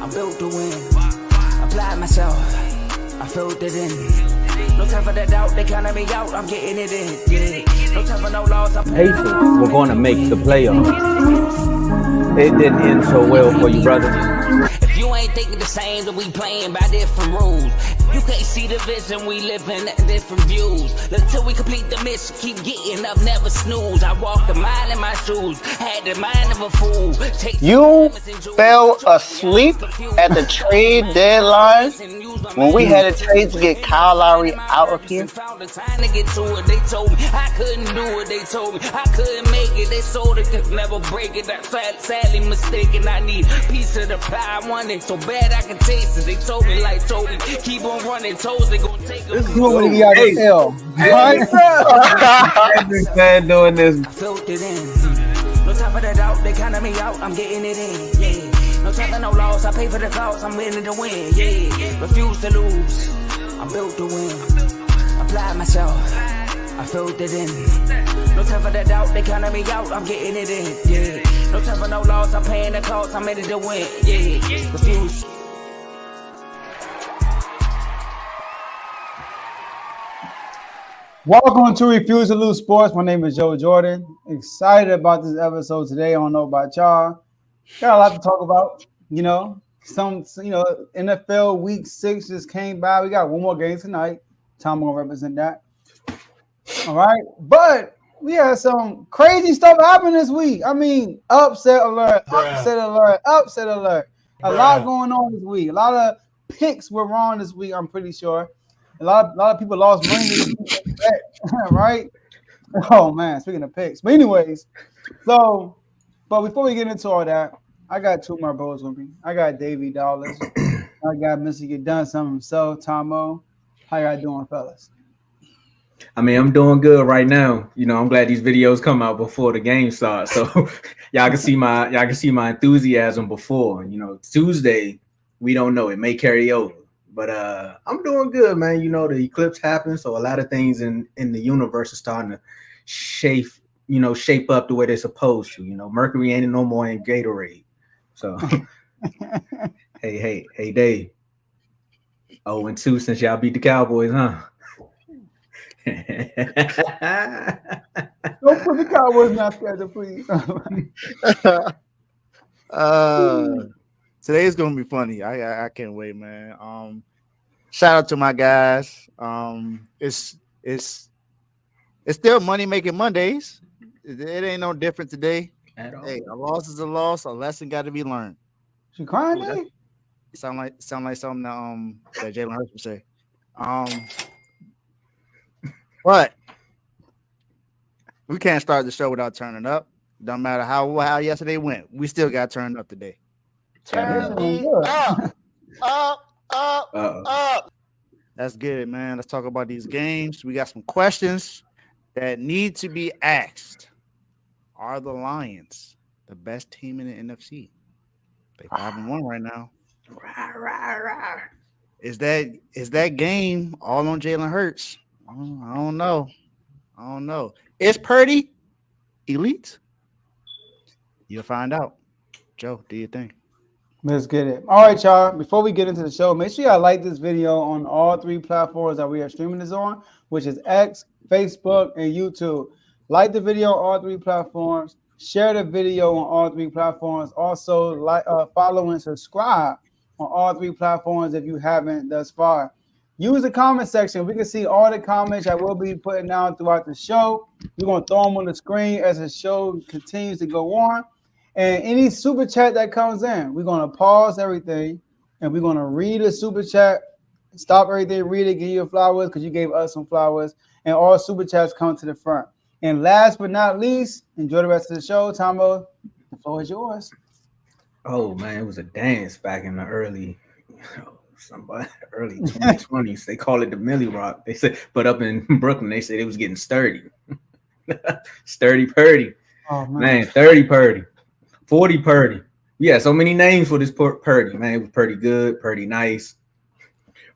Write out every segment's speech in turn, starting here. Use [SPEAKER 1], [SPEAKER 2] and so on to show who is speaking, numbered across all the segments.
[SPEAKER 1] I'm built to win. Applied myself, I filled it in. No time for that doubt, they counted me out, I'm getting it in. Yeah. No time for no loss, I'm
[SPEAKER 2] Pacers were going to make the playoffs. It didn't end so well for you, brother.
[SPEAKER 1] If you ain't thinking the same, then we playing by different rules. You can't see the vision, we living at different views. Until we complete the mission, keep getting up, never snooze. I walked a mile in my shoes, had the mind of a fool.
[SPEAKER 3] You fell asleep at the trade deadline when we had a trade to get Kyle Lowry out of here.
[SPEAKER 1] They told me I couldn't do it. They told me I couldn't make it. They sold it, could never break it. That's sadly mistaken. I need a piece of the pie. I want it so bad I can taste it. They told me like told me keep on running. Toes they gonna take
[SPEAKER 4] this is what we got to tell.
[SPEAKER 2] I've been doing this.
[SPEAKER 1] I filled it in. No time for that doubt. They counted me out. I'm getting it in. Yeah. No time for no loss. I pay for the cost. I'm winning to win. Yeah. Refuse to lose. I'm built to win. Apply myself. I filled it in. No time for that doubt. They counted me out. I'm getting it in. Yeah. No time for no loss. I'm paying the cost. I'm ready to win. Yeah. Refuse.
[SPEAKER 4] Welcome to Refuse to Lose Sports. My name is Joe Jordan. Excited about this episode today. I don't know about y'all. Got a lot to talk about. NFL Week 6 just came by. We got one more game tonight. Tomo will represent that. All right, but we had some crazy stuff happen this week. I mean, upset alert, upset alert, upset alert. A lot going on this week. A lot of picks were wrong this week. I'm pretty sure. A lot of people lost money this week, right? Oh man, speaking of picks. But anyways, but before we get into all that, I got two of my bros with me. I got Davey Dollars. I got Mr. Get Done Something himself, Tomo. How y'all doing, fellas?
[SPEAKER 2] I mean, I'm doing good right now. I'm glad these videos come out before the game starts, so y'all can see my enthusiasm before. Tuesday, we don't know. It may carry over. But I'm doing good, man. The eclipse happened, so a lot of things in the universe are starting to shape up the way they're supposed to. Mercury ain't no more in Gatorade. So, hey, Dave. 0-2 since y'all beat the Cowboys, huh?
[SPEAKER 4] Don't put the Cowboys in our schedule, please.
[SPEAKER 5] Today is gonna be funny. I can't wait, man. Shout out to my guys. It's still money making Mondays. It ain't no different today. At all. Hey, a loss is a loss. A lesson got to be learned.
[SPEAKER 4] You crying, Dave?
[SPEAKER 5] Sound like something that Jalen Hurts would say. But we can't start the show without turning up. Don't matter how yesterday went. We still got turned up today. Turn me up. That's good, man. Let's talk about these games. We got some questions that need to be asked. Are the Lions the best team in the NFC? They 5-1 right now. Is that game all on Jalen Hurts? I don't know. Is Purdy elite? You'll find out. Joe, do your thing.
[SPEAKER 4] Let's get it. All right, y'all. Before we get into the show, make sure y'all like this video on all three platforms that we are streaming this on, which is X, Facebook, and YouTube. Like the video on all three platforms. Share the video on all three platforms. Also, follow and subscribe on all three platforms if you haven't thus far. Use the comment section. We can see all the comments I will be putting down throughout the show. We're going to throw them on the screen as the show continues to go on. And any super chat that comes in, we're going to pause everything and we're going to read the super chat, stop everything, read it, give you flowers because you gave us some flowers, and all super chats come to the front. And last but not least, enjoy the rest of the show. Tomo, the floor is yours.
[SPEAKER 2] Oh, man, it was a dance back in the early 2020s. They call it the Millie Rock. They said, but up in Brooklyn, they said it was getting sturdy. Sturdy Purdy.
[SPEAKER 4] Oh, man.
[SPEAKER 2] 30 Purdy. 40 Purdy. Yeah, so many names for this Purdy. Man, it was pretty good, pretty nice,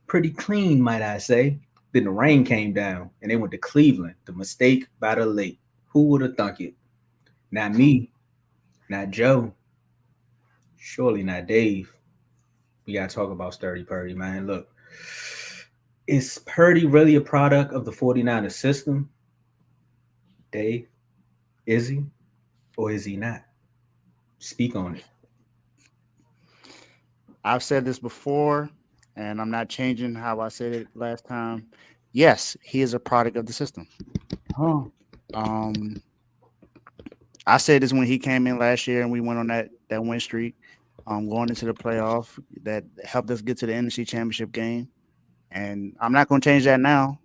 [SPEAKER 2] pretty clean, might I say. Then the rain came down, and they went to Cleveland. The mistake by the lake. Who would have thunk it? Not me. Not Joe. Surely not Dave. we gotta talk about Sturdy Purdy, man. Look, is Purdy really a product of the 49ers system? Dave, is he? Or is he not? Speak on it.
[SPEAKER 5] I've said this before, and I'm not changing how I said it last time. Yes, he is a product of the system.
[SPEAKER 4] Oh,
[SPEAKER 5] Um, I said this when he came in last year and we went on that win streak, going into the playoff that helped us get to the NFC Championship game. And I'm not going to change that now.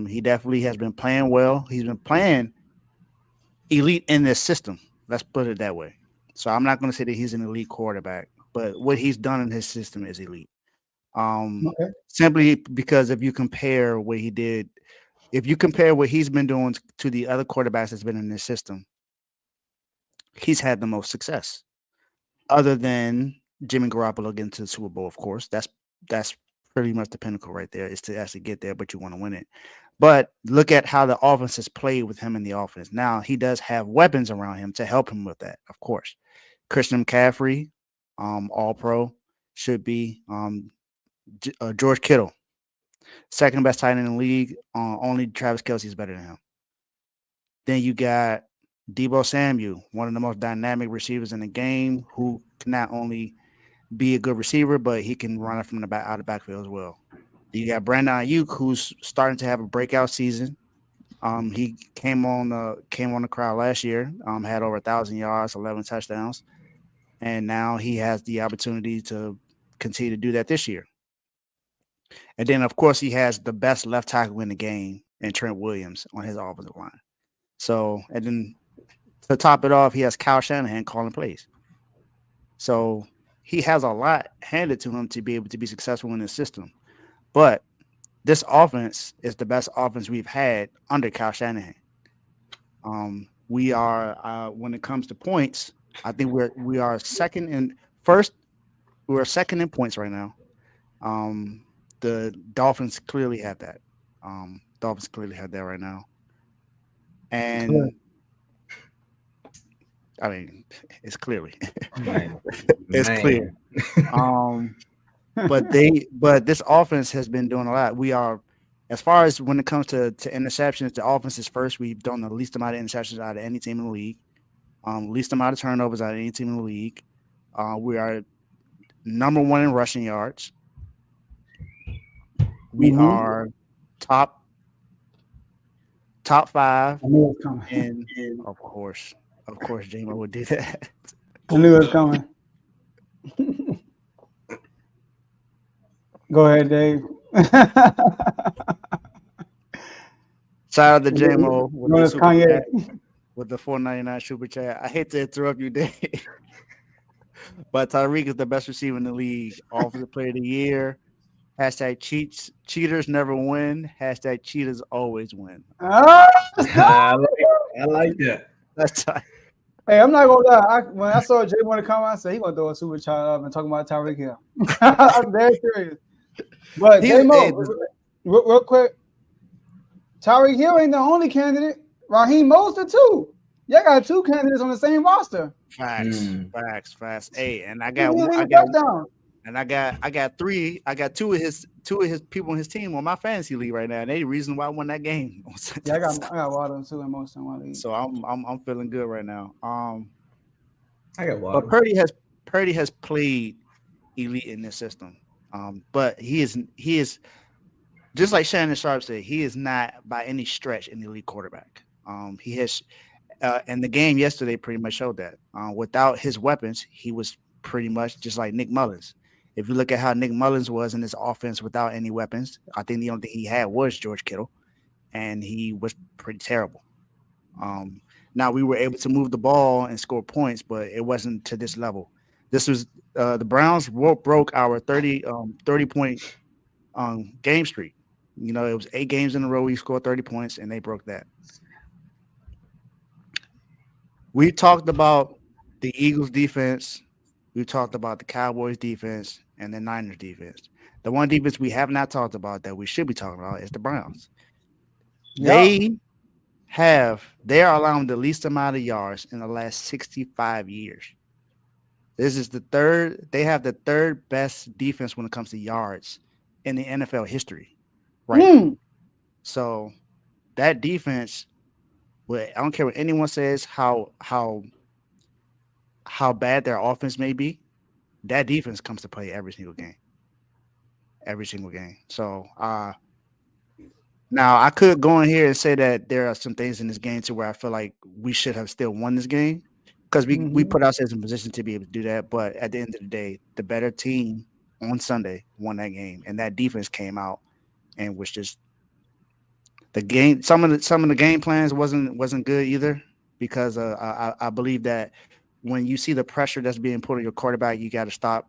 [SPEAKER 5] He definitely has been playing well. He's been playing elite in this system. Let's put it that way. So I'm not going to say that he's an elite quarterback, but what he's done in his system is elite.
[SPEAKER 4] okay.
[SPEAKER 5] Simply because if you compare what he did, if you compare what he's been doing to the other quarterbacks that's been in this system, he's had the most success, other than Jimmy Garoppolo getting to the Super Bowl. Of course, that's pretty much the pinnacle right there, is to actually get there, but you want to win it. But look at how the offense has played with him in the offense. Now he does have weapons around him to help him with that, of course. Christian McCaffrey, All Pro, should be. George Kittle, second best tight end in the league. Only Travis Kelce is better than him. Then you got Debo Samuel, one of the most dynamic receivers in the game, who can not only be a good receiver, but he can run it from the back out of the backfield as well. You got Brandon Ayuk, who's starting to have a breakout season. He came on the crowd last year. Had over 1,000 yards, 11 touchdowns, and now he has the opportunity to continue to do that this year. And then, of course, he has the best left tackle in the game in Trent Williams on his offensive line. So, and then to top it off, he has Kyle Shanahan calling plays. So he has a lot handed to him to be able to be successful in this system. But this offense is the best offense we've had under Kyle Shanahan. We are when it comes to points, I think we are second in first. We're second in points right now. The Dolphins clearly have that. Dolphins clearly have that right now. And I mean, it's clearly it's clear. But this offense has been doing a lot. We are, as far as when it comes to interceptions, the offense is first. We've done the least amount of interceptions out of any team in the league. Least amount of turnovers out of any team in the league. We are number one in rushing yards. We are top five.
[SPEAKER 4] I knew it was coming.
[SPEAKER 5] And of course, J-Mo would do that.
[SPEAKER 4] I knew it was coming. Go ahead, Dave.
[SPEAKER 5] Shout out to J-Mo with the super
[SPEAKER 4] Kanye.
[SPEAKER 5] chat, with the $4.99 super chat. I hate to interrupt you, Dave, but Tyreek is the best receiver in the league. Offensive Player of the Year. Hashtag cheaters never win. Hashtag cheaters always win.
[SPEAKER 2] I like that.
[SPEAKER 5] That's tight.
[SPEAKER 4] Hey, I'm not gonna lie. When I saw Jay want to come, I said he gonna throw a super chat up and talk about Tyreek Hill. I'm very serious. But real quick, Tyreek Hill ain't the only candidate. Raheem Mostert too. Y'all got two candidates on the same roster.
[SPEAKER 5] Facts. Hey, and I got three. I got two of his people on his team on my fantasy league right now. And they the reason why I won that game.
[SPEAKER 4] Yeah, I got Waddle too in most of my league.
[SPEAKER 5] So I'm feeling good right now.
[SPEAKER 2] I got Waddle.
[SPEAKER 5] But Purdy has played elite in this system. But he is just like Shannon Sharp said, he is not by any stretch an elite quarterback. He has and the game yesterday pretty much showed that. Without his weapons, he was pretty much just like Nick Mullins. If you look at how Nick Mullins was in his offense without any weapons, I think the only thing he had was George Kittle, and he was pretty terrible. Now we were able to move the ball and score points, but it wasn't to this level. This was the Browns broke our 30-point game streak. You know, it was 8 games in a row we scored 30 points, and they broke that. We talked about the Eagles defense. We talked about the Cowboys defense and the Niners defense. The one defense we have not talked about that we should be talking about is the Browns. Yep. They are allowing the least amount of yards in the last 65 years. This is the third. They have the third best defense when it comes to yards in the NFL history right now. So that defense, I don't care what anyone says how bad their offense may be. That defense comes to play every single game. Every single game. So now I could go in here and say that there are some things in this game to where I feel like we should have still won this game because we put ourselves in position to be able to do that. But at the end of the day, the better team on Sunday won that game, and that defense came out and was just the game. Some of the game plans wasn't good either because I believe that when you see the pressure that's being put on your quarterback, you got to stop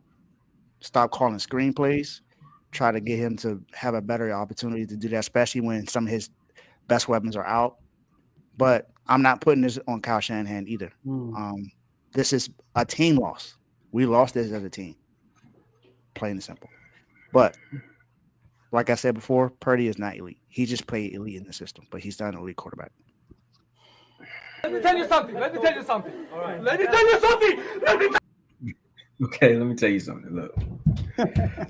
[SPEAKER 5] calling screenplays. Try to get him to have a better opportunity to do that, especially when some of his best weapons are out. But I'm not putting this on Kyle Shanahan either. This is a team loss. We lost this as a team, plain and simple. But like I said before, Purdy is not elite. He just played elite in the system, but he's not an elite quarterback.
[SPEAKER 6] Let me tell you something.
[SPEAKER 2] Okay, let me tell you something. Look,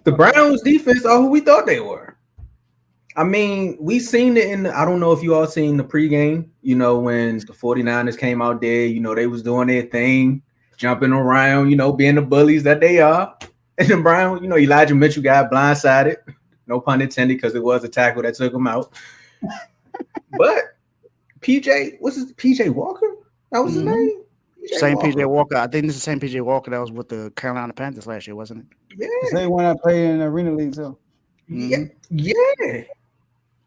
[SPEAKER 2] the Browns defense are who we thought they were. I mean, we seen it I don't know if you all seen the pregame, when the 49ers came out there, they was doing their thing, jumping around, being the bullies that they are. And the Browns, Elijah Mitchell got blindsided. No pun intended, because it was a tackle that took him out. But PJ Walker? That was his name?
[SPEAKER 5] PJ Walker. I think this is the same PJ Walker that was with the Carolina Panthers last year, wasn't it?
[SPEAKER 2] Yeah.
[SPEAKER 4] The same one I played in the Arena League too.
[SPEAKER 2] Yeah.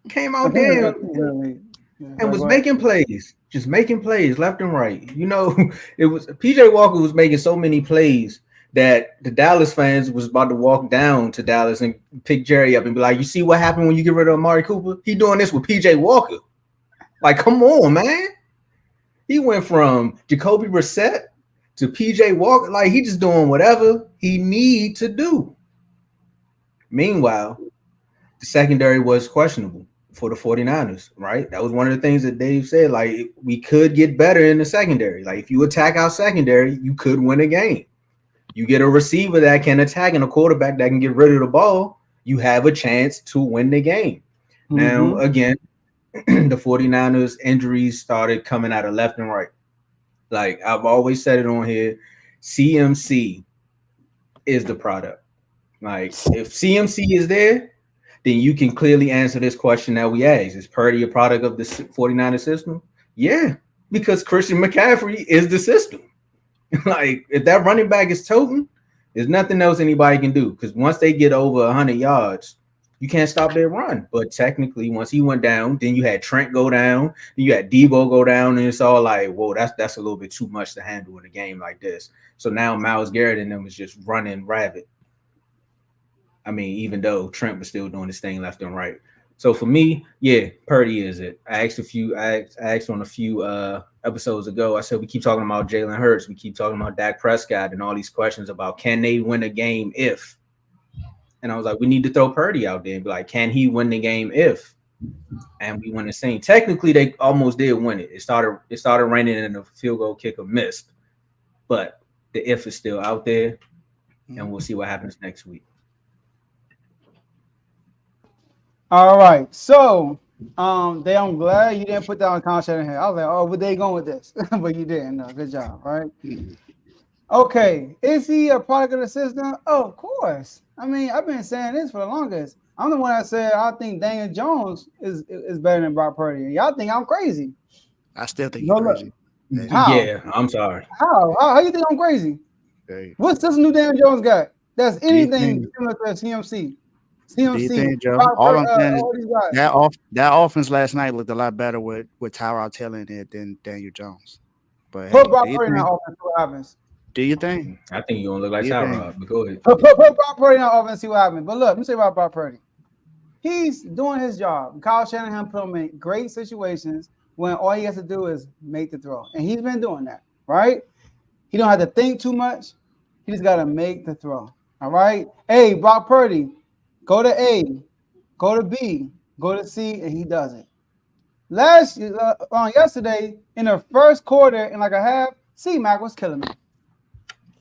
[SPEAKER 2] Came out there and was making plays, just making plays left and right. It was PJ Walker was making so many plays that the Dallas fans was about to walk down to Dallas and pick Jerry up and be like, you see what happened when you get rid of Amari Cooper? He doing this with PJ Walker. Like, come on, man. He went from Jacoby Brissett to PJ Walker. Like, he just doing whatever he need to do. Meanwhile, the secondary was questionable for the 49ers, right? That was one of the things that Dave said. Like, we could get better in the secondary. Like, if you attack our secondary, you could win a game. You get a receiver that can attack and a quarterback that can get rid of the ball, you have a chance to win the game. Now, again, the 49ers injuries started coming out of left and right. Like, I've always said it on here, CMC is the product. Like, if CMC is there, then you can clearly answer this question that we asked. Is Purdy a product of the 49ers system? Yeah, because Christian McCaffrey is the system. Like, if that running back is toting, there's nothing else anybody can do. Because once they get over 100 yards, you can't stop their run. But technically, once he went down, then you had Trent go down, then you had Debo go down, and it's all like, whoa, that's a little bit too much to handle in a game like this. So now Myles Garrett and them is just running rabbit. I mean, even though Trent was still doing his thing left and right. So for me, yeah, Purdy is it. I asked on a few episodes ago. I said we keep talking about Jalen Hurts, we keep talking about Dak Prescott, and all these questions about can they win a game if. And I was like, we need to throw Purdy out there and be like, can he win the game if? And we won the same. Technically, they almost did win it. It started raining and the field goal kicker missed, but the if is still out there, and we'll see what happens next week.
[SPEAKER 4] All right, so Dave, I'm glad you didn't put that on contract in here. I was like, oh, where they going with this? But you didn't. No, good job. All right. Okay, is he a product of the system? Oh, of course. I mean, I've been saying this for the longest. I'm the one that said I think Daniel Jones is better than Brock Purdy. Y'all think I'm crazy?
[SPEAKER 5] I still think you're crazy.
[SPEAKER 4] How?
[SPEAKER 2] Yeah, I'm sorry.
[SPEAKER 4] How you think I'm crazy?
[SPEAKER 5] Okay.
[SPEAKER 4] What system do Daniel Jones got? That's anything similar to CMC. CMC.
[SPEAKER 5] Joe? All I'm saying is that offense last night looked a lot better with Tyrod Taylor in it than Daniel Jones. But
[SPEAKER 4] put Brock Purdy in that offense. What happens?
[SPEAKER 5] Do you think?
[SPEAKER 2] I think you're gonna look like Tyrod, but go ahead.
[SPEAKER 4] Put Brock Purdy in that offense. See what happens. But look, let me say about Brock Purdy. He's doing his job. Kyle Shanahan put him in great situations when all he has to do is make the throw, and he's been doing that. Right? He don't have to think too much. He just got to make the throw. All right. Hey, Brock Purdy. Go to A, go to B, go to C, and he does it. Yesterday, in the first quarter, in like a half, C-Mac was killing me.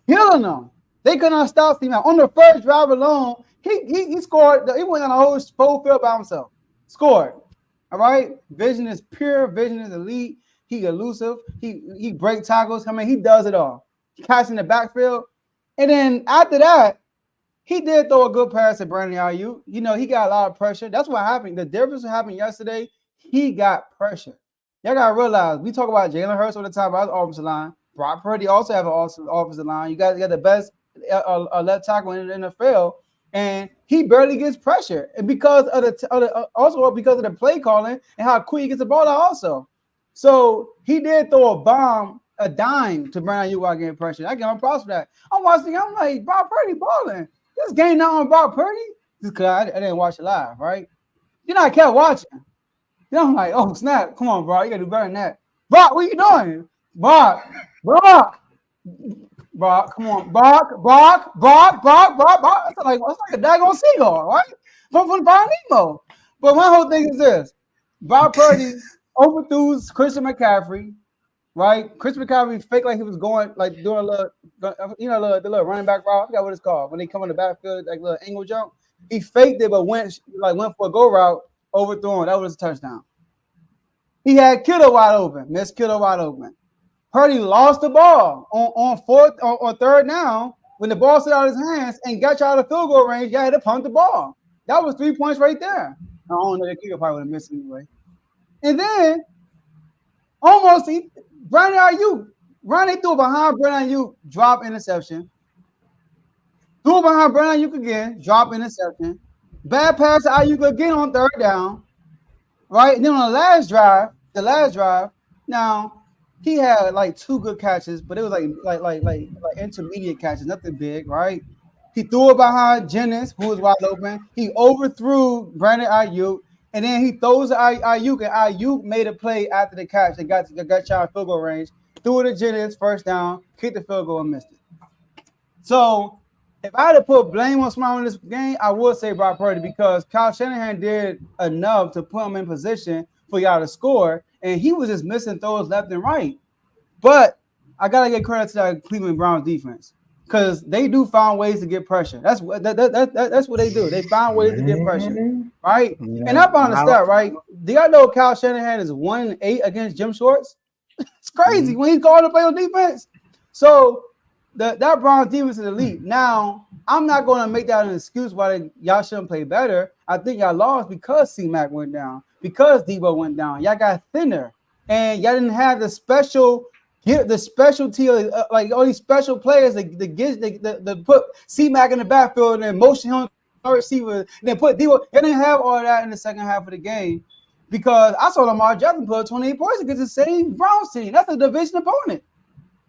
[SPEAKER 4] killing them. They could not stop C-Mac. On the first drive alone, he scored. He went on the whole full field by himself. Scored. All right. Vision is pure. Vision is elite. He elusive. He break tackles. I mean, he does it all. He catching the backfield. And then after that, he did throw a good pass at Brandon Ayuk. You know, he got a lot of pressure. That's what happened. The difference that happened yesterday, he got pressure. Y'all got to realize, we talk about Jalen Hurts all the time about the offensive line. Brock Purdy also have an awesome offensive line. You got the best left tackle in the NFL, and he barely gets pressure. And because of also because of the play calling and how quick he gets the ball out also. So he did throw a dime to Brandon Ayuk while getting pressure. I give him props for that. I'm watching, I'm like, Brock Purdy balling. This game not on Brock Purdy. Just because I didn't watch it live, right? Then I kept watching. Then I'm like, oh, snap. Come on, bro. You got to do better than that. Brock, what are you doing? Brock, come on. Brock. It's like a daggone seagull, right? From Finding Nemo. But my whole thing is this. Brock Purdy overthrew Christian McCaffrey, right? Christian McCaffrey faked like he was going, like doing a little, the little running back route. I forgot what it's called. When they come in the backfield, like a little angle jump. He faked it, but went for a go route, overthrew him. That was a touchdown. He had Kittle wide open, missed Kittle wide open. Purdy lost the ball on third down when the ball slid out of his hands and got you out of field goal range. You had to punt the ball. That was 3 points right there. I don't know, the kicker probably would have missed anyway. And then Brandon Ayuk, they threw behind Brandon Ayuk, drop interception. Threw behind Brandon Ayuk again, drop interception. Bad pass to Ayuk again on third down. Right? And then on the last drive, now he had like 2 good catches, but it was like intermediate catches, nothing big, right? He threw it behind Jennings, who was wide open. He overthrew Brandon Ayuk, and then he throws Ayuk, and Ayuk made a play after the catch. They got shot field goal range, threw it to Jennings, first down, kicked the field goal and missed it. So if I had to put blame on someone in this game, I would say Brock Purdy, because Kyle Shanahan did enough to put him in position for y'all to score, and he was just missing throws left and right. But I gotta give credit to that Cleveland Browns defense, because they do find ways to get pressure. That's what they do. They find ways to get pressure, right? Yeah. And I found the stat, right? Do y'all know Kyle Shanahan is 1-8 against Jim Schwartz? It's crazy when he's going to play on defense. So that Browns defense is elite. Now, I'm not going to make that an excuse why y'all shouldn't play better. I think y'all lost because C-Mac went down, because Debo went down. Y'all got thinner, and y'all didn't have the specialty, like all these special players that put C-Mac in the backfield and motion him to receiver, and then put Debo. Y'all didn't have all that in the second half of the game, because I saw Lamar Jackson put 28 points against the same Browns team. That's a division opponent,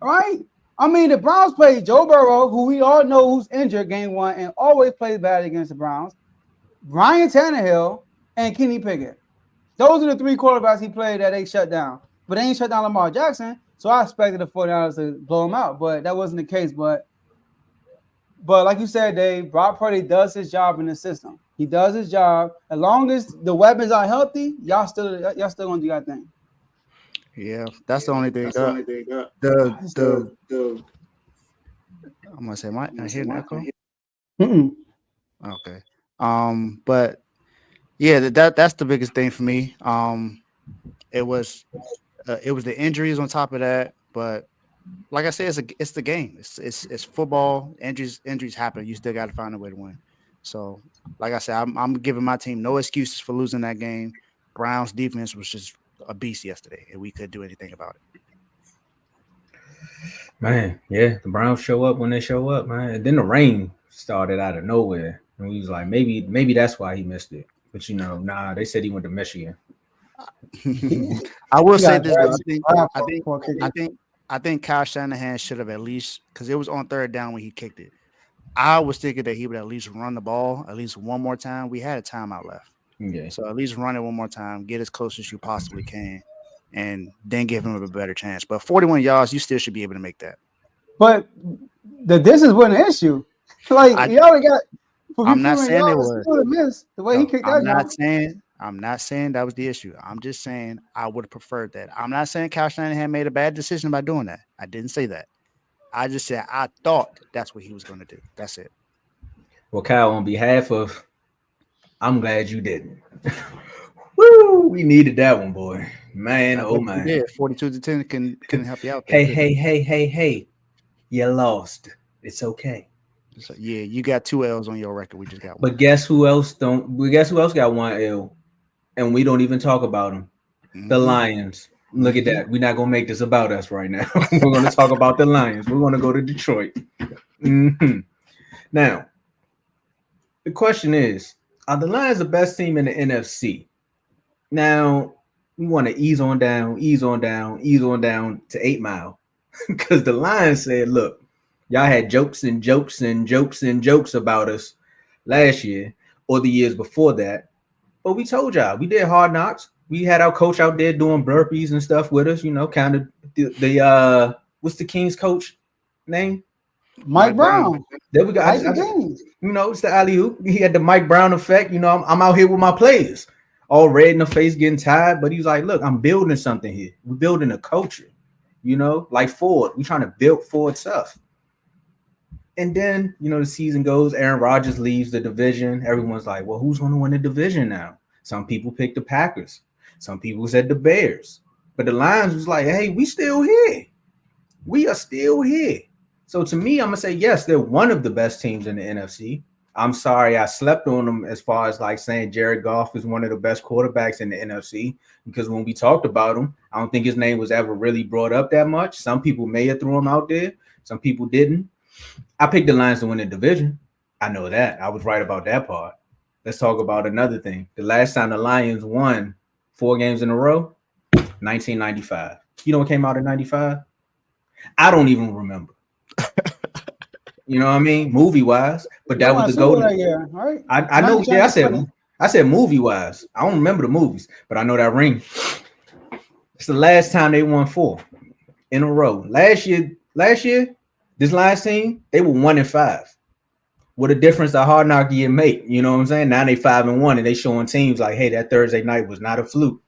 [SPEAKER 4] all right? I mean, the Browns played Joe Burrow, who we all know who's injured game 1 and always plays bad against the Browns, Ryan Tannehill, and Kenny Pickett. Those are the 3 quarterbacks he played that they shut down. But they ain't shut down Lamar Jackson, so I expected the 49ers to blow him out, but that wasn't the case. But like you said, Dave, Brock Purdy does his job in the system. He does his job. As long as the weapons are healthy, y'all still gonna do your thing.
[SPEAKER 5] Yeah, that's the only thing. I'm gonna say, I hear an echo. Okay. But yeah, that's the biggest thing for me. It was the injuries on top of that, but like I said, it's the game. It's football. Injuries happen. You still got to find a way to win. So, like I said, I'm giving my team no excuses for losing that game. Browns defense was just a beast yesterday, and we couldn't do anything about it.
[SPEAKER 2] Man, yeah, the Browns show up when they show up, man. And then the rain started out of nowhere, and we was like, maybe that's why he missed it. But they said he went to Michigan.
[SPEAKER 5] I will say this: I think Kyle Shanahan should have at least, because it was on third down when he kicked it. I was thinking that he would at least run the ball at least one more time. We had a timeout left.
[SPEAKER 2] Okay. So
[SPEAKER 5] at least run it one more time, get as close as you possibly can, and then give him a better chance. But 41 yards, you still should be able to make that.
[SPEAKER 4] But the distance wasn't an issue. Like, you already got.
[SPEAKER 5] I'm not saying it was.
[SPEAKER 4] The way he kicked that.
[SPEAKER 5] I'm not saying that was the issue. I'm just saying I would have preferred that. I'm not saying Kyle Shanahan made a bad decision by doing that. I didn't say that. I just said I thought that's what he was going to do. That's it.
[SPEAKER 2] Well, Kyle, on behalf of, I'm glad you didn't. Woo! We needed that one, boy. Man, oh man.
[SPEAKER 5] Yeah, 42-10 can help you out.
[SPEAKER 2] Hey. You lost. It's okay.
[SPEAKER 5] So, yeah, you got 2 L's on your record. We just got one.
[SPEAKER 2] But guess who else got 1 L? And we don't even talk about them. The Lions. Look at that. We're not gonna make this about us right now. We're gonna talk about the Lions. We're gonna go to Detroit. Now, the question is, are the Lions the best team in the NFC? Now, we want to ease on down to 8 Mile. Because the Lions said, look, y'all had jokes about us last year or the years before that. But we told y'all, we did Hard Knocks. We had our coach out there doing burpees and stuff with us, kind of the what's the Kings coach name?
[SPEAKER 4] Mike Brown.
[SPEAKER 2] There we go. It's the alley-oop. He had the Mike Brown effect. I'm out here with my players, all red in the face, getting tired. But he's like, look, I'm building something here. We're building a culture, like Ford. We're trying to build Ford stuff. And then, the season goes. Aaron Rodgers leaves the division. Everyone's like, well, who's going to win the division now? Some people picked the Packers. Some people said the Bears. But the Lions was like, hey, we still here. We are still here. So to me, I'm going to say, yes, they're one of the best teams in the NFC. I'm sorry I slept on them as far as like saying Jared Goff is one of the best quarterbacks in the NFC, because when we talked about him, I don't think his name was ever really brought up that much. Some people may have threw him out there. Some people didn't. I picked the Lions to win the division. I know that. I was right about that part. Let's talk about another thing. The last time the Lions won 4 games in a row, 1995. You know what came out in 95? I don't even remember. You know what I mean? Movie-wise. But that was the golden.
[SPEAKER 4] Right?
[SPEAKER 2] I know. Yeah, I said movie-wise. I don't remember the movies, but I know that ring. It's the last time they won 4 in a row. Last year, this last team, they were 1-5. What a difference a Hard Knock year make. You know what I'm saying? Now they 5-1, and they showing teams like, hey, that Thursday night was not a fluke.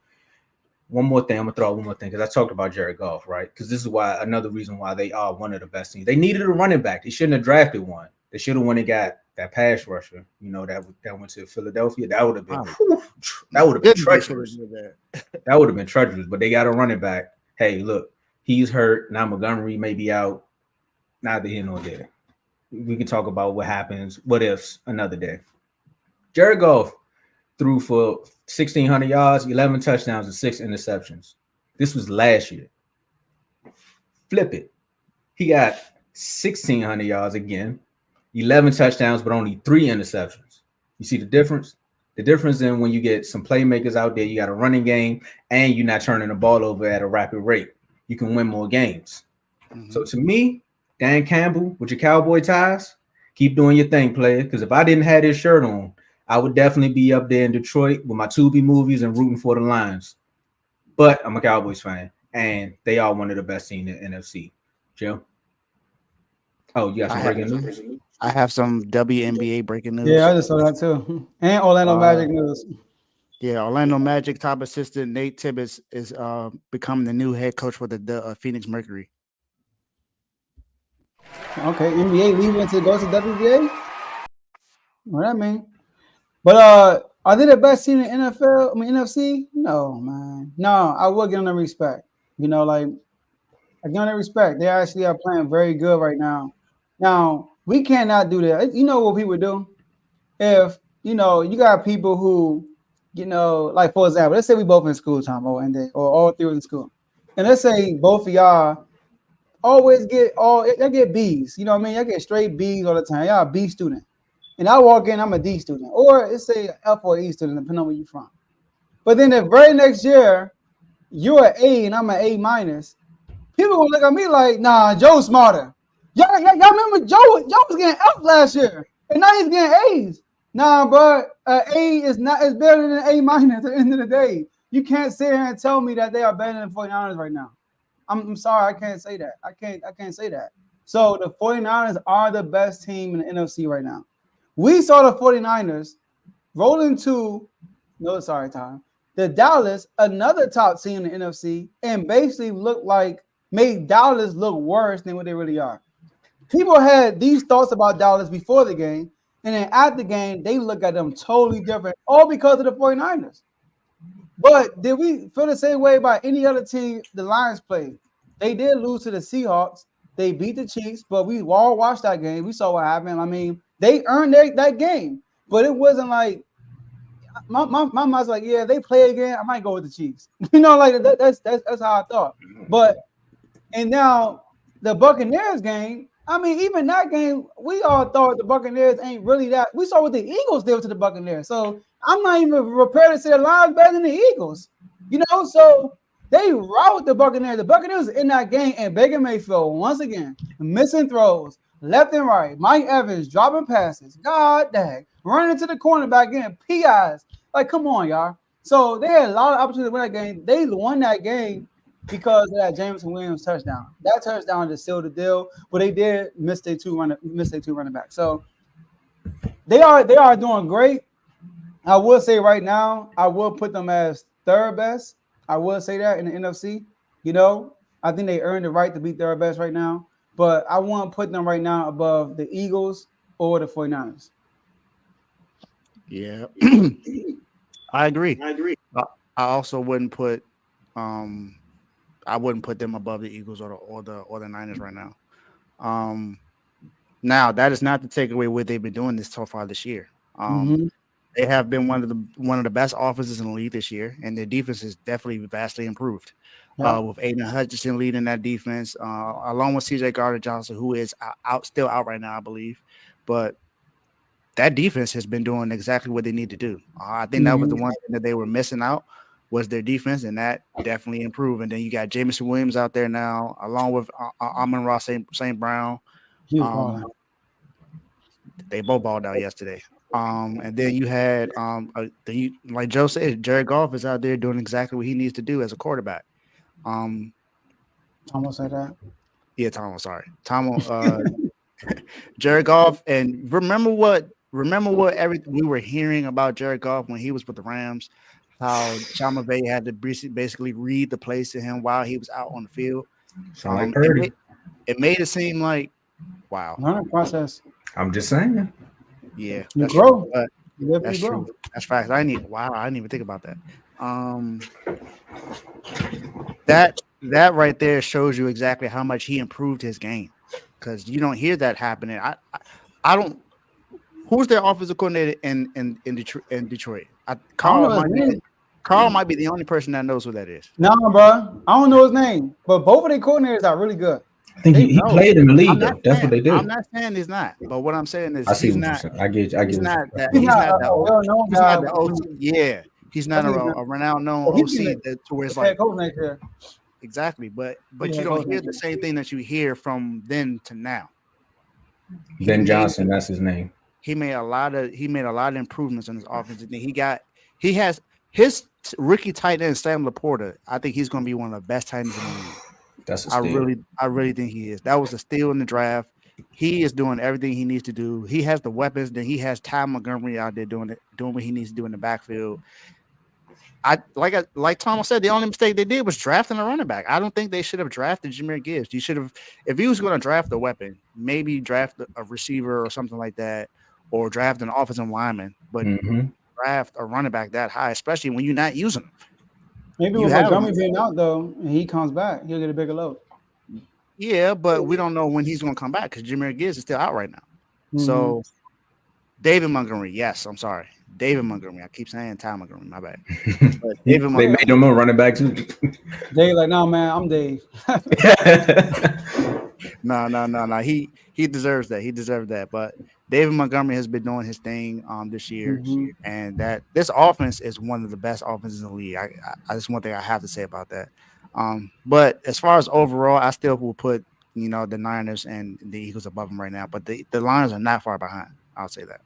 [SPEAKER 2] One more thing, I'm gonna throw out one more thing, because I talked about Jared Goff, right? Because this is another reason why they are one of the best teams. They needed a running back. They shouldn't have drafted one. They should have went and got that pass rusher. That went to Philadelphia. That would have been treacherous. That would have been treacherous. But they got a running back. Hey, look, he's hurt. Now Montgomery may be out. Neither here nor there. We can talk about what happens, what ifs, another day. Jared Goff threw for 1,600 yards, 11 touchdowns, and 6 interceptions. This was last year. Flip it. He got 1,600 yards again, 11 touchdowns, but only 3 interceptions. You see the difference? The difference in when you get some playmakers out there, you got a running game, and you're not turning the ball over at a rapid rate. You can win more games. So to me, Dan Campbell, with your cowboy ties, keep doing your thing, player. Because if I didn't have this shirt on, I would definitely be up there in Detroit with my Tubi movies and rooting for the Lions. But I'm a Cowboys fan, and they are one of the best teams in the NFC. Joe? Oh, you got some breaking news?
[SPEAKER 5] I have some WNBA breaking news.
[SPEAKER 4] Yeah, I just saw that too. And Orlando Magic news.
[SPEAKER 5] Yeah, Orlando Magic top assistant Nate Tibbetts is becoming the new head coach for the Phoenix Mercury.
[SPEAKER 4] Okay, NBA leaving to go to WNBA? What that mean? But are they the best team in the NFL? I mean NFC? No, man. No, I will give them the respect. I give them the respect. They actually are playing very good right now. Now, we cannot do that. You know what people do? If, you got people who, like, for example, let's say we both in school, Tomo, or all 3 in school. And let's say both of y'all always get B's. You know what I mean? Y'all get straight B's all the time. Y'all a B student. And I walk in, I'm a D student. Or it's say F or E student, depending on where you're from. But then the very next year, you're an A and I'm an A minus. People gonna look at me like, nah, Joe's smarter. Y'all remember Joe was getting F last year, and now he's getting A's. Nah, bro, A is better than A minus at the end of the day. You can't sit here and tell me that they are better than the 49ers right now. I'm sorry, I can't say that. I can't say that. So the 49ers are the best team in the NFC right now. We saw the 49ers roll into, the Dallas, another top team in the NFC, and basically made Dallas look worse than what they really are. people had these thoughts about Dallas before the game, and then at the game, they look at them totally different, all because of the 49ers. But did we feel the same way about any other team the Lions played? They did lose to the Seahawks. They beat the Chiefs, but we all watched that game. We saw what happened. I mean, they earned that game, but it wasn't like my mind's like, yeah, they play again, I might go with the Chiefs. Like that's how I thought. But and now the Buccaneers game, I mean, even that game, we all thought the Buccaneers ain't really that. We saw what the Eagles did to the Buccaneers. So I'm not even prepared to say the Lions better than the Eagles. So they rout the Buccaneers. The Buccaneers in that game, and Baker Mayfield once again missing throws left and right. Mike Evans dropping passes. God dang. Running into the cornerback getting PIs. Like, come on, y'all. So they had a lot of opportunities to win that game. They won that game because of that Jameson Williams touchdown. That touchdown just sealed the deal, but they did miss their two running back. So they are doing great. I will say right now, I will put them as third best. I will say that in the NFC. I think they earned the right to be third best right now, but I won't put them right now above the Eagles or the 49ers.
[SPEAKER 5] Yeah, I agree. I also wouldn't put them above the Eagles or the Niners right now. Now that is not to take away what they've been doing this so far this year. They have been one of the best offenses in the league this year, and their defense is definitely vastly improved. With Aiden Hutchinson leading that defense, along with CJ Gardner-Johnson, who is still out right now, I believe, but that defense has been doing exactly what they need to do. I think that was the one thing that they were missing out was their defense, and that definitely improved. And then you got Jameson Williams out there now, along with Amon-Ra St. Brown. They both balled out yesterday. And then you had, like Joe said, Jared Goff is out there doing exactly what he needs to do as a quarterback.
[SPEAKER 4] Tomo said that?
[SPEAKER 5] Yeah, Tomo, sorry. Tomo, Jared Goff, and remember what we were hearing about Jared Goff when he was with the Rams, how Sean McVay had to basically read the plays to him while he was out on the field.
[SPEAKER 2] Like Purdy.
[SPEAKER 5] It made it seem like, wow.
[SPEAKER 4] Learning process.
[SPEAKER 2] I'm just saying.
[SPEAKER 5] Yeah,
[SPEAKER 4] that's true.
[SPEAKER 5] That's true. That's facts. I didn't even think about that. That right there shows you exactly how much he improved his game, because you don't hear that happening. I don't. Who's their offensive coordinator in Detroit? Carl might be the only person that knows who that is.
[SPEAKER 4] No, bro, I don't know his name, but both of their coordinators are really good.
[SPEAKER 2] I think he played in the league, though. That's what they do.
[SPEAKER 5] I'm not saying he's not, but what I'm saying is
[SPEAKER 2] he's not. I get.
[SPEAKER 5] He's not the OC. Yeah, he's not a renowned known OC to where it's like exactly. But you don't hear the same thing that you hear from then to now.
[SPEAKER 2] Ben Johnson, that's his name.
[SPEAKER 5] He made a lot of improvements in his offense. He has his rookie tight end Sam Laporta. I think he's going to be one of the best tight ends in the league.
[SPEAKER 2] That's a steal.
[SPEAKER 5] I really think he is. That was a steal in the draft. He is doing everything he needs to do. He has the weapons. Then he has Ty Montgomery out there doing what he needs to do in the backfield. Like Thomas said, the only mistake they did was drafting a running back. I don't think they should have drafted Jahmyr Gibbs. You should have, if he was going to draft a weapon, maybe draft a receiver or something like that, or draft an offensive lineman. But draft a running back that high, especially when you're not using him.
[SPEAKER 4] Maybe with Montgomery being out though, and he comes back, he'll get a bigger load.
[SPEAKER 5] Yeah, but we don't know when he's going to come back because Jahmyr Gibbs is still out right now. So David Montgomery, yes, I'm sorry. David Montgomery. I keep saying Ty Montgomery, my bad. But David
[SPEAKER 2] they made him a running back too.
[SPEAKER 4] Dave like, no, man, I'm Dave.
[SPEAKER 5] No. He deserves that. He deserves that. But David Montgomery has been doing his thing this year, and that this offense is one of the best offenses in the league. I just one thing I have to say about that. But as far as overall, I still will put the Niners and the Eagles above them right now. But the Lions are not far behind. I'll say that.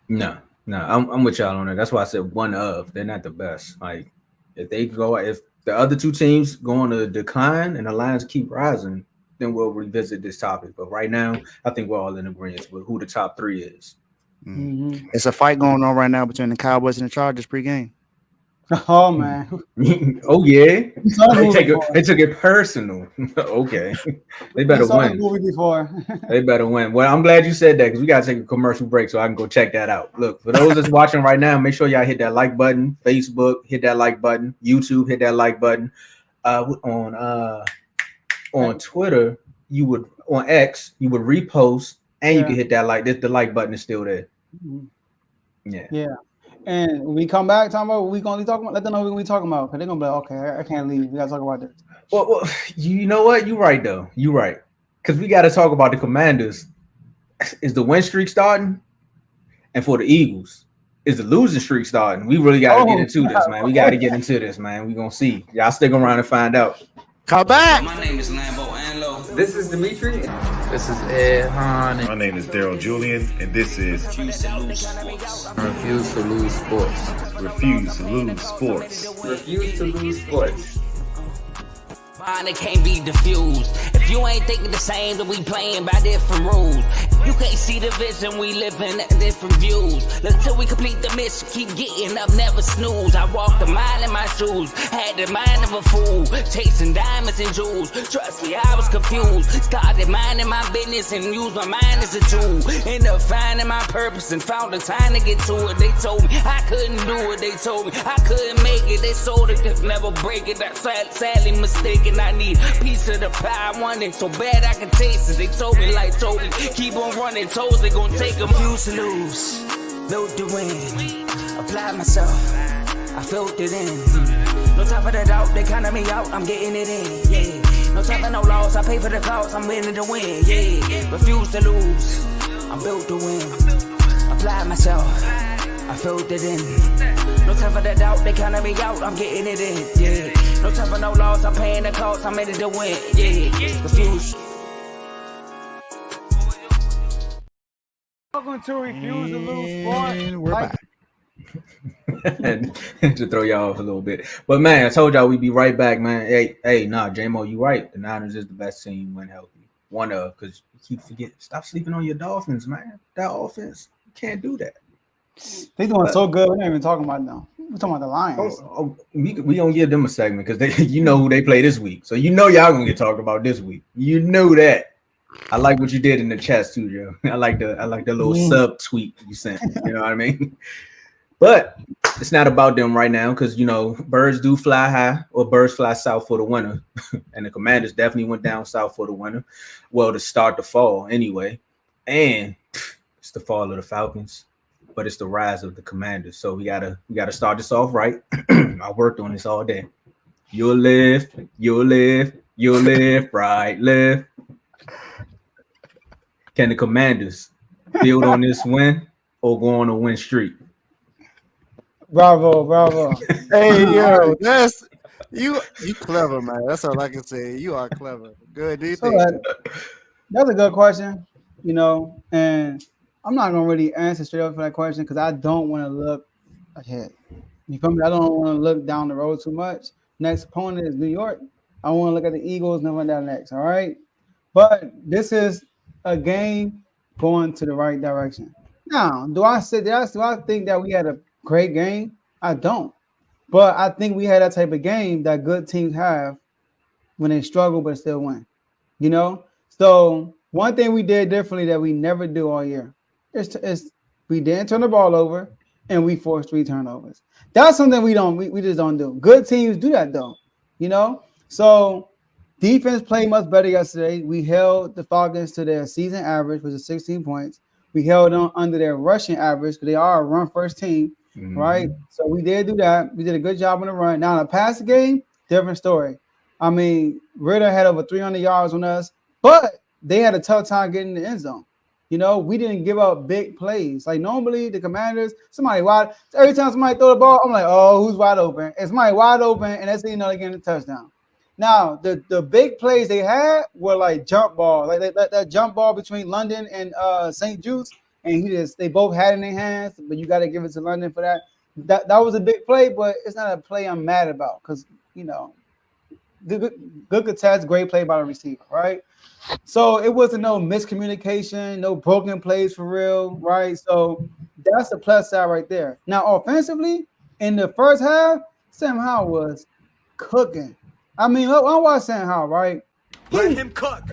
[SPEAKER 2] No, I'm with y'all on that. That's why I said one of. They're not the best. Like if the other two teams go on a decline and the Lions keep rising, then we'll revisit this topic. But right now, I think we're all in agreement with who the top three is.
[SPEAKER 5] It's a fight going on right now between the Cowboys and the Chargers pregame.
[SPEAKER 4] Oh man,
[SPEAKER 2] Oh yeah,
[SPEAKER 4] we saw the movie before.
[SPEAKER 2] they took it personal. Okay, they
[SPEAKER 4] We
[SPEAKER 2] better
[SPEAKER 4] saw the
[SPEAKER 2] win.
[SPEAKER 4] movie before.
[SPEAKER 2] They better win. Well, I'm glad you said that because we gotta take a commercial break so I can go check that out. Look, for those that's watching right now, make sure y'all hit that like button. Facebook, hit that like button. YouTube, hit that like button. On Twitter, you would on X, you would repost and you can hit that like. The like button is still there. Yeah.
[SPEAKER 4] And when we come back, talking about what we gonna be talking about, let them know what we talking about. Cause they're gonna be like, okay, I can't leave. We gotta talk about this.
[SPEAKER 2] Well, you know what? You're right though. You're right. Because we got to talk about the Commanders. Is the win streak starting? And for the Eagles, is the losing streak starting? We really got to get into this, man. We got to get into this, man. We gonna see. Y'all stick around and find out.
[SPEAKER 5] Come back.
[SPEAKER 1] My name is Lambo Anlo.
[SPEAKER 7] This is Dimitri.
[SPEAKER 8] This is Ed Hahn.
[SPEAKER 9] My name is Daryl Julian, and this is
[SPEAKER 8] Refuse to Lose Sports.
[SPEAKER 9] Refuse to Lose Sports.
[SPEAKER 7] Refuse to Lose Sports.
[SPEAKER 1] It can't be diffused. If you ain't thinking the same, then we playing by different rules. You can't see the vision, we living at different views. Until we complete the mission, keep getting up, never snooze. I walked a mile in my shoes, had the mind of a fool, chasing diamonds and jewels. Trust me, I was confused. Started minding my business and used my mind as a tool. Ended up finding my purpose and found the time to get to it. They told me I couldn't do it. They told me I couldn't make it. They sold it, could never break it. That's sadly mistaken. I need a piece of the pie. I want it so bad I can taste it. They told me like told me, keep on running toes. They gon' take them. Refuse to lose, built to win. Applied myself, I felt it in. No time for the doubt, they counted me out. I'm getting it in. Yeah. No time for no loss. I pay for the cost. I'm winning to win. Yeah. Refuse to lose. I'm built to win. Applied myself, I felt it in. No time for the doubt. They counted me out. I'm getting it in. Yeah. No time for no loss, I'm paying the cost, I'm in it to win, yeah, refuse.
[SPEAKER 4] Welcome to Refuse to Lose Sports.
[SPEAKER 5] And we're back.
[SPEAKER 2] To throw y'all off a little bit. But man, I told y'all we'd be right back, man. Nah, J-Mo, you right. The Niners is the best team when healthy. One of, because you keep forgetting. Stop sleeping on your Dolphins, man. That offense, you can't do that.
[SPEAKER 4] They doing so good. We're not even talking about them. We're talking about the Lions.
[SPEAKER 2] We gonna give them a segment because they, you know who they play this week, so you know y'all gonna get talked about this week. You know that. I like what you did in the chest too, Joe. I like the little sub tweet you sent. You know what I mean? But it's not about them right now because you know birds do fly high or birds fly south for the winter, and the Commanders definitely went down south for the winter. Well, to start the fall anyway, and it's the fall of the Falcons. But it's the rise of the Commanders. So we gotta start this off right. I worked on this all day. You'll live, right, live. Can the Commanders build on this win or go on a win streak?
[SPEAKER 4] Bravo.
[SPEAKER 5] Hey, yo, that's you clever, man. That's all I can say. You are clever. Good. Do you think?
[SPEAKER 4] That's a good question, you know, and I'm not gonna really answer straight up for that question because I don't want to look ahead. You feel me? I don't want to look down the road too much. Next opponent is New York. I want to look at the Eagles and went down next. All right, but this is a game going to the right direction. Now, do I think that we had a great game? I don't, but I think we had that type of game that good teams have when they struggle but still win. You know, so one thing we did differently that we never do all year. We didn't turn the ball over and we forced 3 turnovers. That's something we just don't do. Good teams do that though, you know. So defense played much better yesterday. We held the Falcons to their season average, which is 16 points. We held them under their rushing average because they are a run first team, right? So we did do that. We did a good job on the run. Now in the pass game, different story. I mean, Ritter had over 300 yards on us, but they had a tough time getting in the end zone. You know, we didn't give up big plays. Like normally the Commanders, somebody wide. Every time somebody throw the ball, I'm like, oh, who's wide open? And somebody wide open, and that's they're getting a touchdown. Now, the big plays they had were like jump ball, like that jump ball between London and St. Jude's, and they both had it in their hands, but you got to give it to London for that. That was a big play, but it's not a play I'm mad about because, you know, good contest, great play by the receiver, right? So it wasn't no miscommunication, no broken plays for real, right? So that's the plus side right there. Now, offensively, in the first half, Sam Howell was cooking. I mean, I watched Sam Howell, right?
[SPEAKER 10] Let him cook.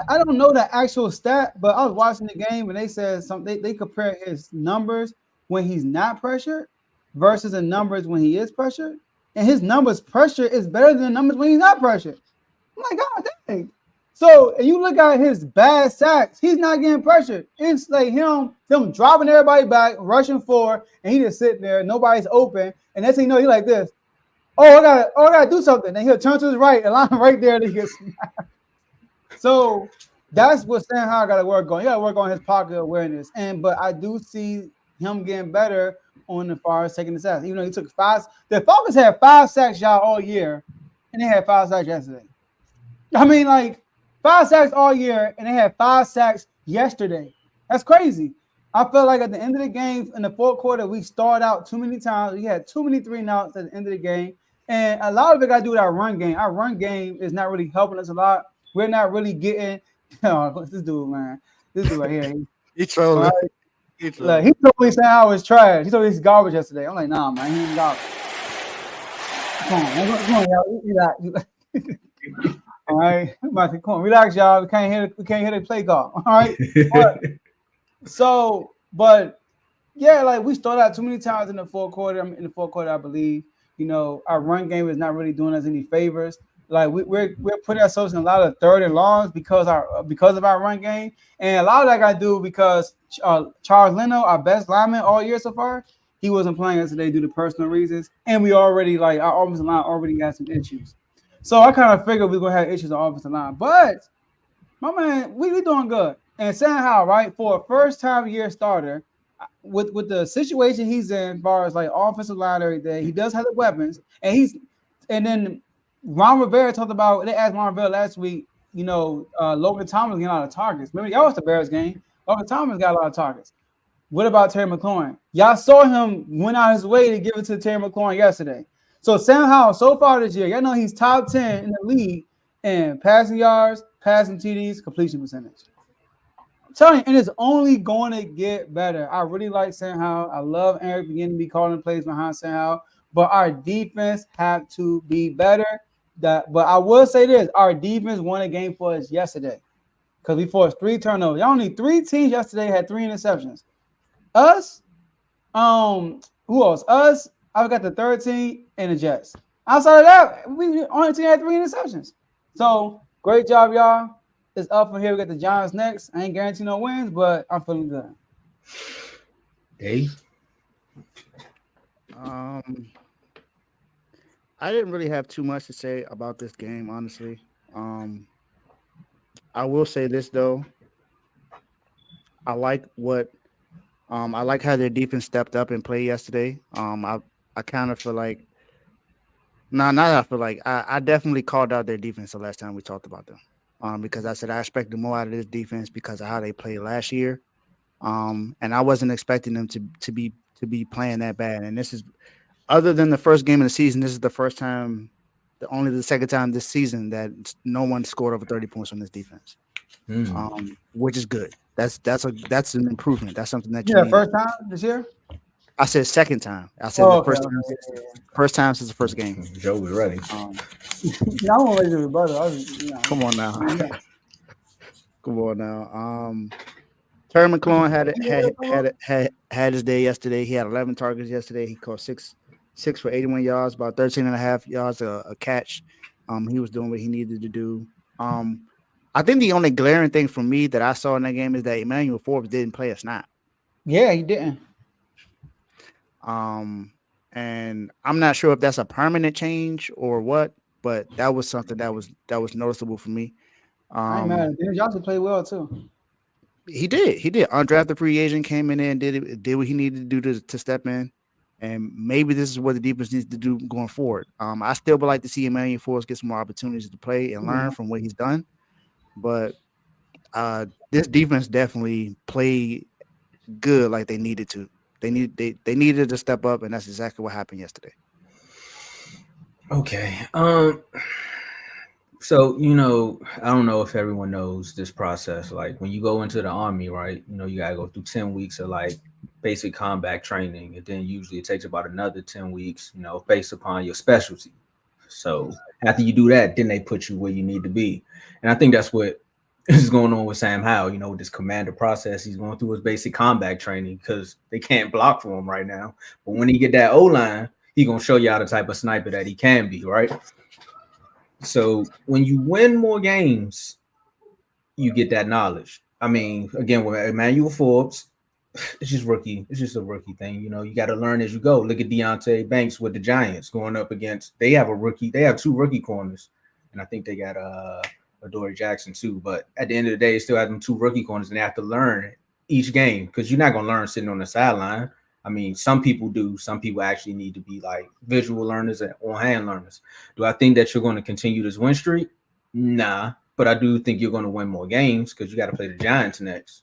[SPEAKER 4] I don't know the actual stat, but I was watching the game and they said something. They compare his numbers when he's not pressured versus the numbers when he is pressured, and his numbers pressure is better than the numbers when he's not pressured. I'm like, God dang. So and you look at his bad sacks, he's not getting pressured. It's like them dropping everybody back, rushing forward, and he just sitting there, nobody's open, and next thing you know, he like this. I gotta do something. And he'll turn to his right, and I'm right there, and he gets snapped. So that's what Sam Howell got to work on. He got to work on his pocket awareness. But I do see him getting better on the far as taking the sacks. Even though he took 5, the Falcons had 5 sacks, y'all, all year, and they had 5 sacks yesterday. I mean, like 5 sacks all year, and they had 5 sacks yesterday. That's crazy. I felt like at the end of the game in the fourth quarter, we started out too many times. We had too many 3-and-outs at the end of the game. And a lot of it got to do with our run game. Our run game is not really helping us a lot. We're not really getting this dude, man. This dude right here.
[SPEAKER 5] He's trolling.
[SPEAKER 4] Like, he told me Sam Howell was trash. He told me he's garbage yesterday. I'm like, nah, man, he ain't garbage. Come on, y'all. Relax. All right. Come on, relax, y'all. We can't hear the play call. All right. But yeah, like we started out too many times in the fourth quarter. I believe. You know, our run game is not really doing us any favors. Like we're putting ourselves in a lot of 3rd and longs because of our run game, and a lot of that got to do because Charles Leno, our best lineman all year so far, he wasn't playing yesterday due to personal reasons, and we already our offensive line already had some issues. So I kind of figured we were gonna have issues on offensive line, but my man, we doing good. And Sam Howell, right, for a first-time year starter, with the situation he's in, as far as like offensive line every day, he does have the weapons, and then Ron Rivera talked about. They asked Ron Rivera last week, Logan Thomas getting a lot of targets. Remember, y'all watched the Bears game. Logan Thomas got a lot of targets. What about Terry McLaurin? Y'all saw him went out his way to give it to Terry McLaurin yesterday. So Sam Howell, so far this year, y'all know he's top 10 in the league in passing yards, passing TDs, completion percentage. I'm telling you, and it's only going to get better. I really like Sam Howell. I love Eric beginning to be calling plays behind Sam Howell, but our defense have to be better. But I will say this: our defense won a game for us yesterday because we forced 3 turnovers. Y'all only 3 teams yesterday had 3 interceptions. Us, who else? Us. I've got the 13 and the Jets. Outside of that, we only team had 3 interceptions. So great job, y'all. It's up from here. We got the Giants next. I ain't guaranteeing no wins, but I'm feeling good.
[SPEAKER 2] Dave?
[SPEAKER 5] I didn't really have too much to say about this game, honestly. I will say this though. I like how their defense stepped up and played yesterday. I kind of feel like I definitely called out their defense the last time we talked about them. Because I said I expected more out of this defense because of how they played last year. And I wasn't expecting them to be playing that bad. And this is, other than the first game of the season, this is the first time, only the second time this season that no one scored over 30 points on this defense. Which is good. That's an improvement. That's something that you need.
[SPEAKER 4] First time this year?
[SPEAKER 5] I said second time. I said first time since the first game.
[SPEAKER 2] Joe was ready.
[SPEAKER 4] I won't raise your brother.
[SPEAKER 5] Come on now. Come on now. Terry McLaurin had his day yesterday. He had 11 targets yesterday. He caught six for 81 yards, about 13.5 yards a catch. He was doing what he needed to do. I think the only glaring thing for me that I saw in that game is that Emmanuel Forbes didn't play a snap.
[SPEAKER 4] Yeah, he didn't.
[SPEAKER 5] And I'm not sure if that's a permanent change or what, but that was something that was noticeable for me.
[SPEAKER 4] I ain't mad. Dennis Johnson played well too.
[SPEAKER 5] He did. Undrafted free agent came in there and did what he needed to do to step in. And maybe this is what the defense needs to do going forward. I still would like to see Emmanuel Forbes get some more opportunities to play and learn from what he's done. But this defense definitely played good like they needed to. They needed to step up, and that's exactly what happened yesterday.
[SPEAKER 2] Okay. So, you know, I don't know if everyone knows this process. Like when you go into the army, right? You know, you gotta go through 10 weeks of like basic combat training, and then usually it takes about another 10 weeks, you know, based upon your specialty. So after you do that, then they put you where you need to be. And I think that's what is going on with Sam Howell, you know, with this commander process. He's going through his basic combat training because they can't block for him right now. But when he get that O line, he gonna show y'all the type of sniper that he can be, right? So when you win more games, you get that knowledge. I mean, again, with Emmanuel Forbes, it's just rookie. It's just a rookie thing. You know, you got to learn as you go. Look at Deontay Banks with the Giants going up against. They have a rookie. They have 2 rookie corners, and I think they got Adoree Jackson too. But at the end of the day, they still have them 2 rookie corners, and they have to learn each game because you're not gonna learn sitting on the sideline. I mean, some people do. Some people actually need to be like visual learners and on-hand learners. Do I think that you're going to continue this win streak? Nah, but I do think you're going to win more games because you got to play the Giants next.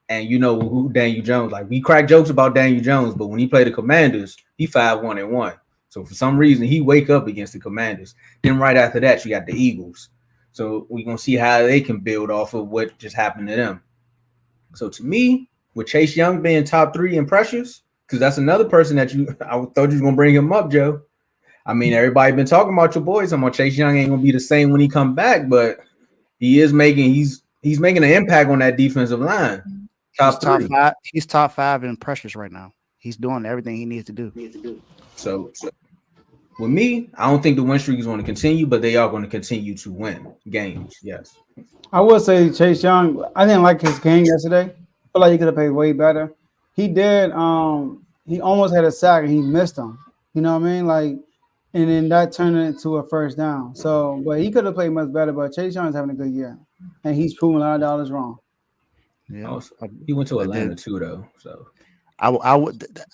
[SPEAKER 2] And you know who Daniel Jones, like we crack jokes about Daniel Jones, but when he played the Commanders, he 5-1-1. So for some reason, he wake up against the Commanders. Then right after that, you got the Eagles. So we're going to see how they can build off of what just happened to them. So to me, with Chase Young being top 3 in pressures, because that's another person that I thought you was going to bring him up, Joe. I mean, everybody been talking about your boys. I'm on Chase Young ain't going to be the same when he come back, but he's making an impact on that defensive line.
[SPEAKER 5] Top 5. He's top 5 in pressures right now. He's doing everything he needs to do.
[SPEAKER 2] So with me, I don't think the win streak is going to continue, but they are going to continue to win games. Yes.
[SPEAKER 4] I will say Chase Young, I didn't like his game yesterday. I feel like he could have played way better. He did. He almost had a sack and he missed him. You know what I mean? Like, and then that turned it into a first down. So, but he could have played much better. But Chase Young is having a good year, and he's proving a lot of dollars wrong.
[SPEAKER 5] Yeah,
[SPEAKER 2] he went to Atlanta too, though. So,
[SPEAKER 5] I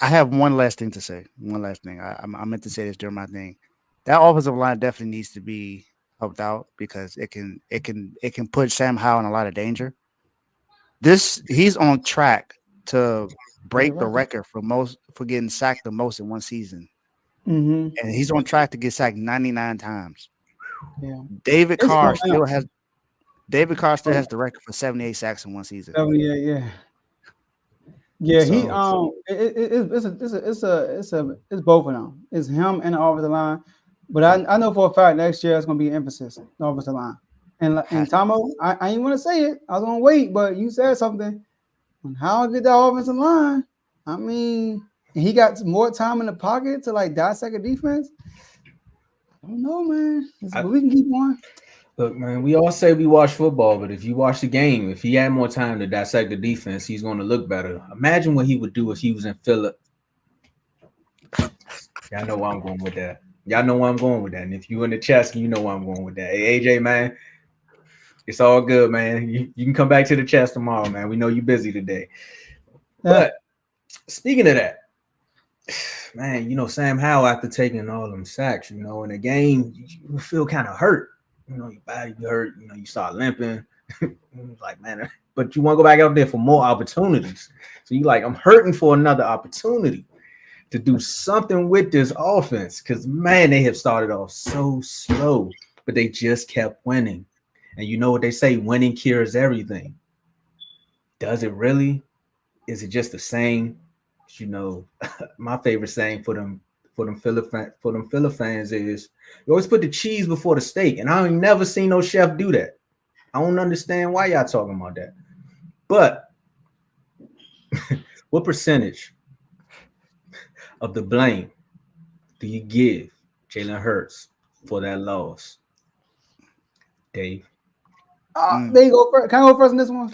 [SPEAKER 5] have one last thing to say. One last thing. I meant to say this during my thing. That offensive line definitely needs to be helped out because it can put Sam Howell in a lot of danger. He's on track to break the record for getting sacked the most in one season.
[SPEAKER 4] Mm-hmm.
[SPEAKER 5] And he's on track to get sacked 99 times.
[SPEAKER 4] Yeah.
[SPEAKER 5] David Carr still has the record for 78 sacks in one season.
[SPEAKER 4] 78, yeah. Yeah, it's both of them. It's him and the offensive line. But I know for a fact next year it's gonna be an emphasis on the offensive line. And Tomo, I ain't want to say it. I was gonna wait, but you said something. How I get that offensive line? I mean, he got more time in the pocket to like dissect a defense. I don't know, man. We can keep on.
[SPEAKER 2] Look, man, we all say we watch football, but if you watch the game, if he had more time to dissect the defense, he's going to look better. Imagine what he would do if he was in Philip. Y'all know where I'm going with that. And if you in the chest, you know where I'm going with that. Hey, AJ, man, it's all good, man. You can come back to the chest tomorrow, man. We know you're busy today. Yeah. But speaking of that, man, you know, Sam Howell, after taking all them sacks, you know, in the game, you feel kind of hurt. You know, your body be hurt. You know, you start limping. Like, man, but you want to go back out there for more opportunities. So you like, I'm hurting for another opportunity to do something with this offense because, man, they have started off so slow, but they just kept winning. And you know what they say, winning cures everything. Does it really? Is it just the same? You know, my favorite saying for them Philly fans is you always put the cheese before the steak. And I ain't never seen no chef do that. I don't understand why y'all talking about that. But what percentage of the blame do you give Jalen Hurts for that loss? Dave.
[SPEAKER 4] There you go first. Can I go first in this one?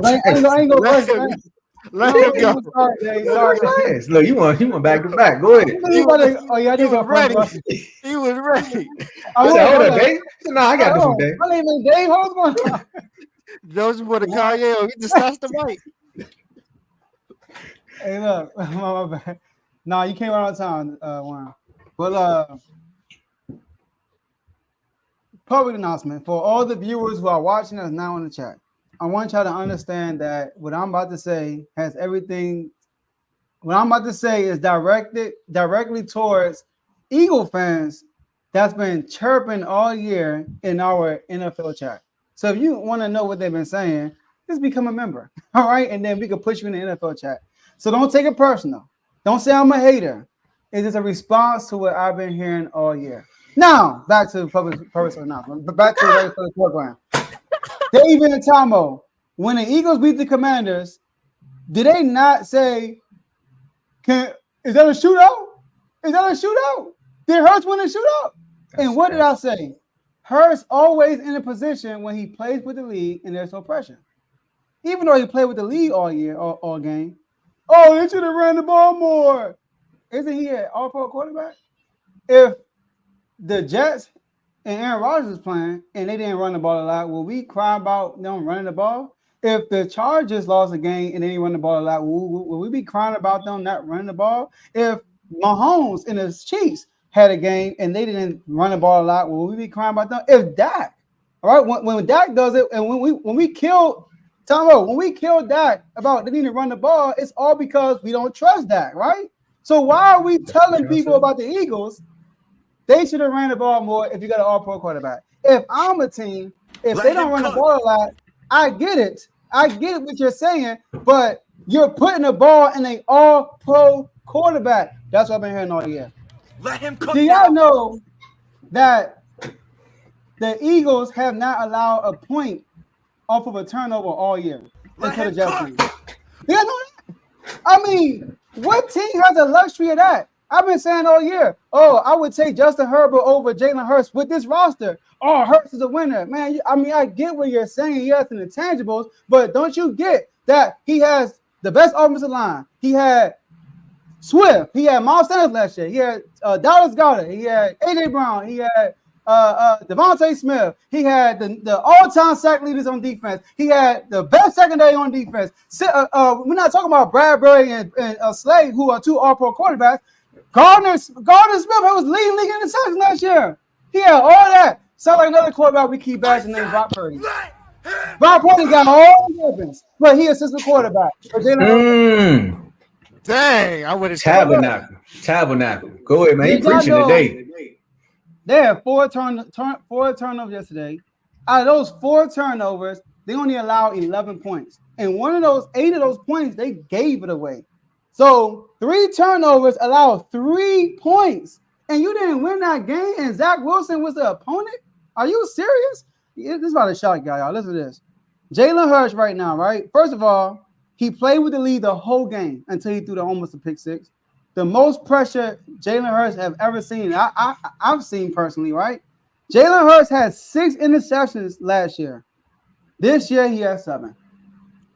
[SPEAKER 4] I ain't go first.
[SPEAKER 5] Let him go.
[SPEAKER 2] Sorry. Look, you want back to back. Go ahead.
[SPEAKER 5] He was ready. He was ready.
[SPEAKER 2] Hold on, Dave. No, I got this one, Dave.
[SPEAKER 4] My name is Dave. What's going on?
[SPEAKER 5] Joseph with a Kanye. He just touched the mic.
[SPEAKER 4] Hey, look. My bad. Nah, you came right on time, Warren. But public announcement for all the viewers who are watching us now in the chat. I want y'all to understand that what I'm about to say has everything. What I'm about to say is directly towards Eagle fans that's been chirping all year in our NFL chat. So if you want to know what they've been saying, just become a member. All right. And then we can push you in the NFL chat. So don't take it personal. Don't say I'm a hater. It's just a response to what I've been hearing all year. Now, back to public announcement. But back to the regular program. Dave and Tomo, when the Eagles beat the Commanders, did they not say, is that a shootout? Is that a shootout? Did Hurts win a shootout? And what did I say? Hurts always in a position when he plays with the league and there's no pressure. Even though he played with the league all year, all game. Oh, they should have ran the ball more. Isn't he an all-pro quarterback? If the Jets and Aaron Rodgers is playing and they didn't run the ball a lot, will we cry about them running the ball? If the Chargers lost a game and they didn't run the ball a lot, will we be crying about them not running the ball? If Mahomes and the Chiefs had a game and they didn't run the ball a lot, will we be crying about them? If Dak, all right, when Dak does it, and when we killed Dak about they need to run the ball, it's all because we don't trust Dak, right? So why are we telling people about the Eagles? They should have ran the ball more if you got an all-pro quarterback. If I'm a team, if they don't run the ball a lot, I get it. I get what you're saying, but you're putting the ball in an all-pro quarterback. That's what I've been hearing all year.
[SPEAKER 1] Let him cook.
[SPEAKER 4] Do y'all know that the Eagles have not allowed a point off of a turnover all year until the Jets game? Do y'all know that? I mean, what team has the luxury of that? I've been saying all year, I would take Justin Herbert over Jalen Hurts with this roster. Oh, Hurts is a winner. Man, I get what you're saying. He has some intangibles, but don't you get that he has the best offensive line? He had Swift. He had Miles Sanders last year. He had Dallas Goedert. He had A.J. Brown. He had Devontae Smith. He had the all-time sack leaders on defense. He had the best secondary on defense. We're not talking about Bradbury and Slade, who are two all-pro quarterbacks. Gardner Smith was leading league in the season last year. He had all that. Sound like another quarterback we keep bashing named Brock Purdy. Brock Purdy got all the weapons, but he assistant quarterback.
[SPEAKER 5] Dang, I would have
[SPEAKER 2] Tabernacle. Go ahead, man. He preaching today.
[SPEAKER 4] They had four turnovers yesterday. Out of those 4 turnovers, they only allowed 11 points. And 8 of those points, they gave it away. So 3 turnovers allowed 3 points. And you didn't win that game, and Zach Wilson was the opponent? Are you serious? This is about to shock y'all. Listen to this. Jalen Hurts right now, right? First of all, he played with the lead the whole game until he threw almost a pick 6. The most pressure Jalen Hurts have ever seen, I've seen personally, right? Jalen Hurts had 6 interceptions last year. This year, he has 7.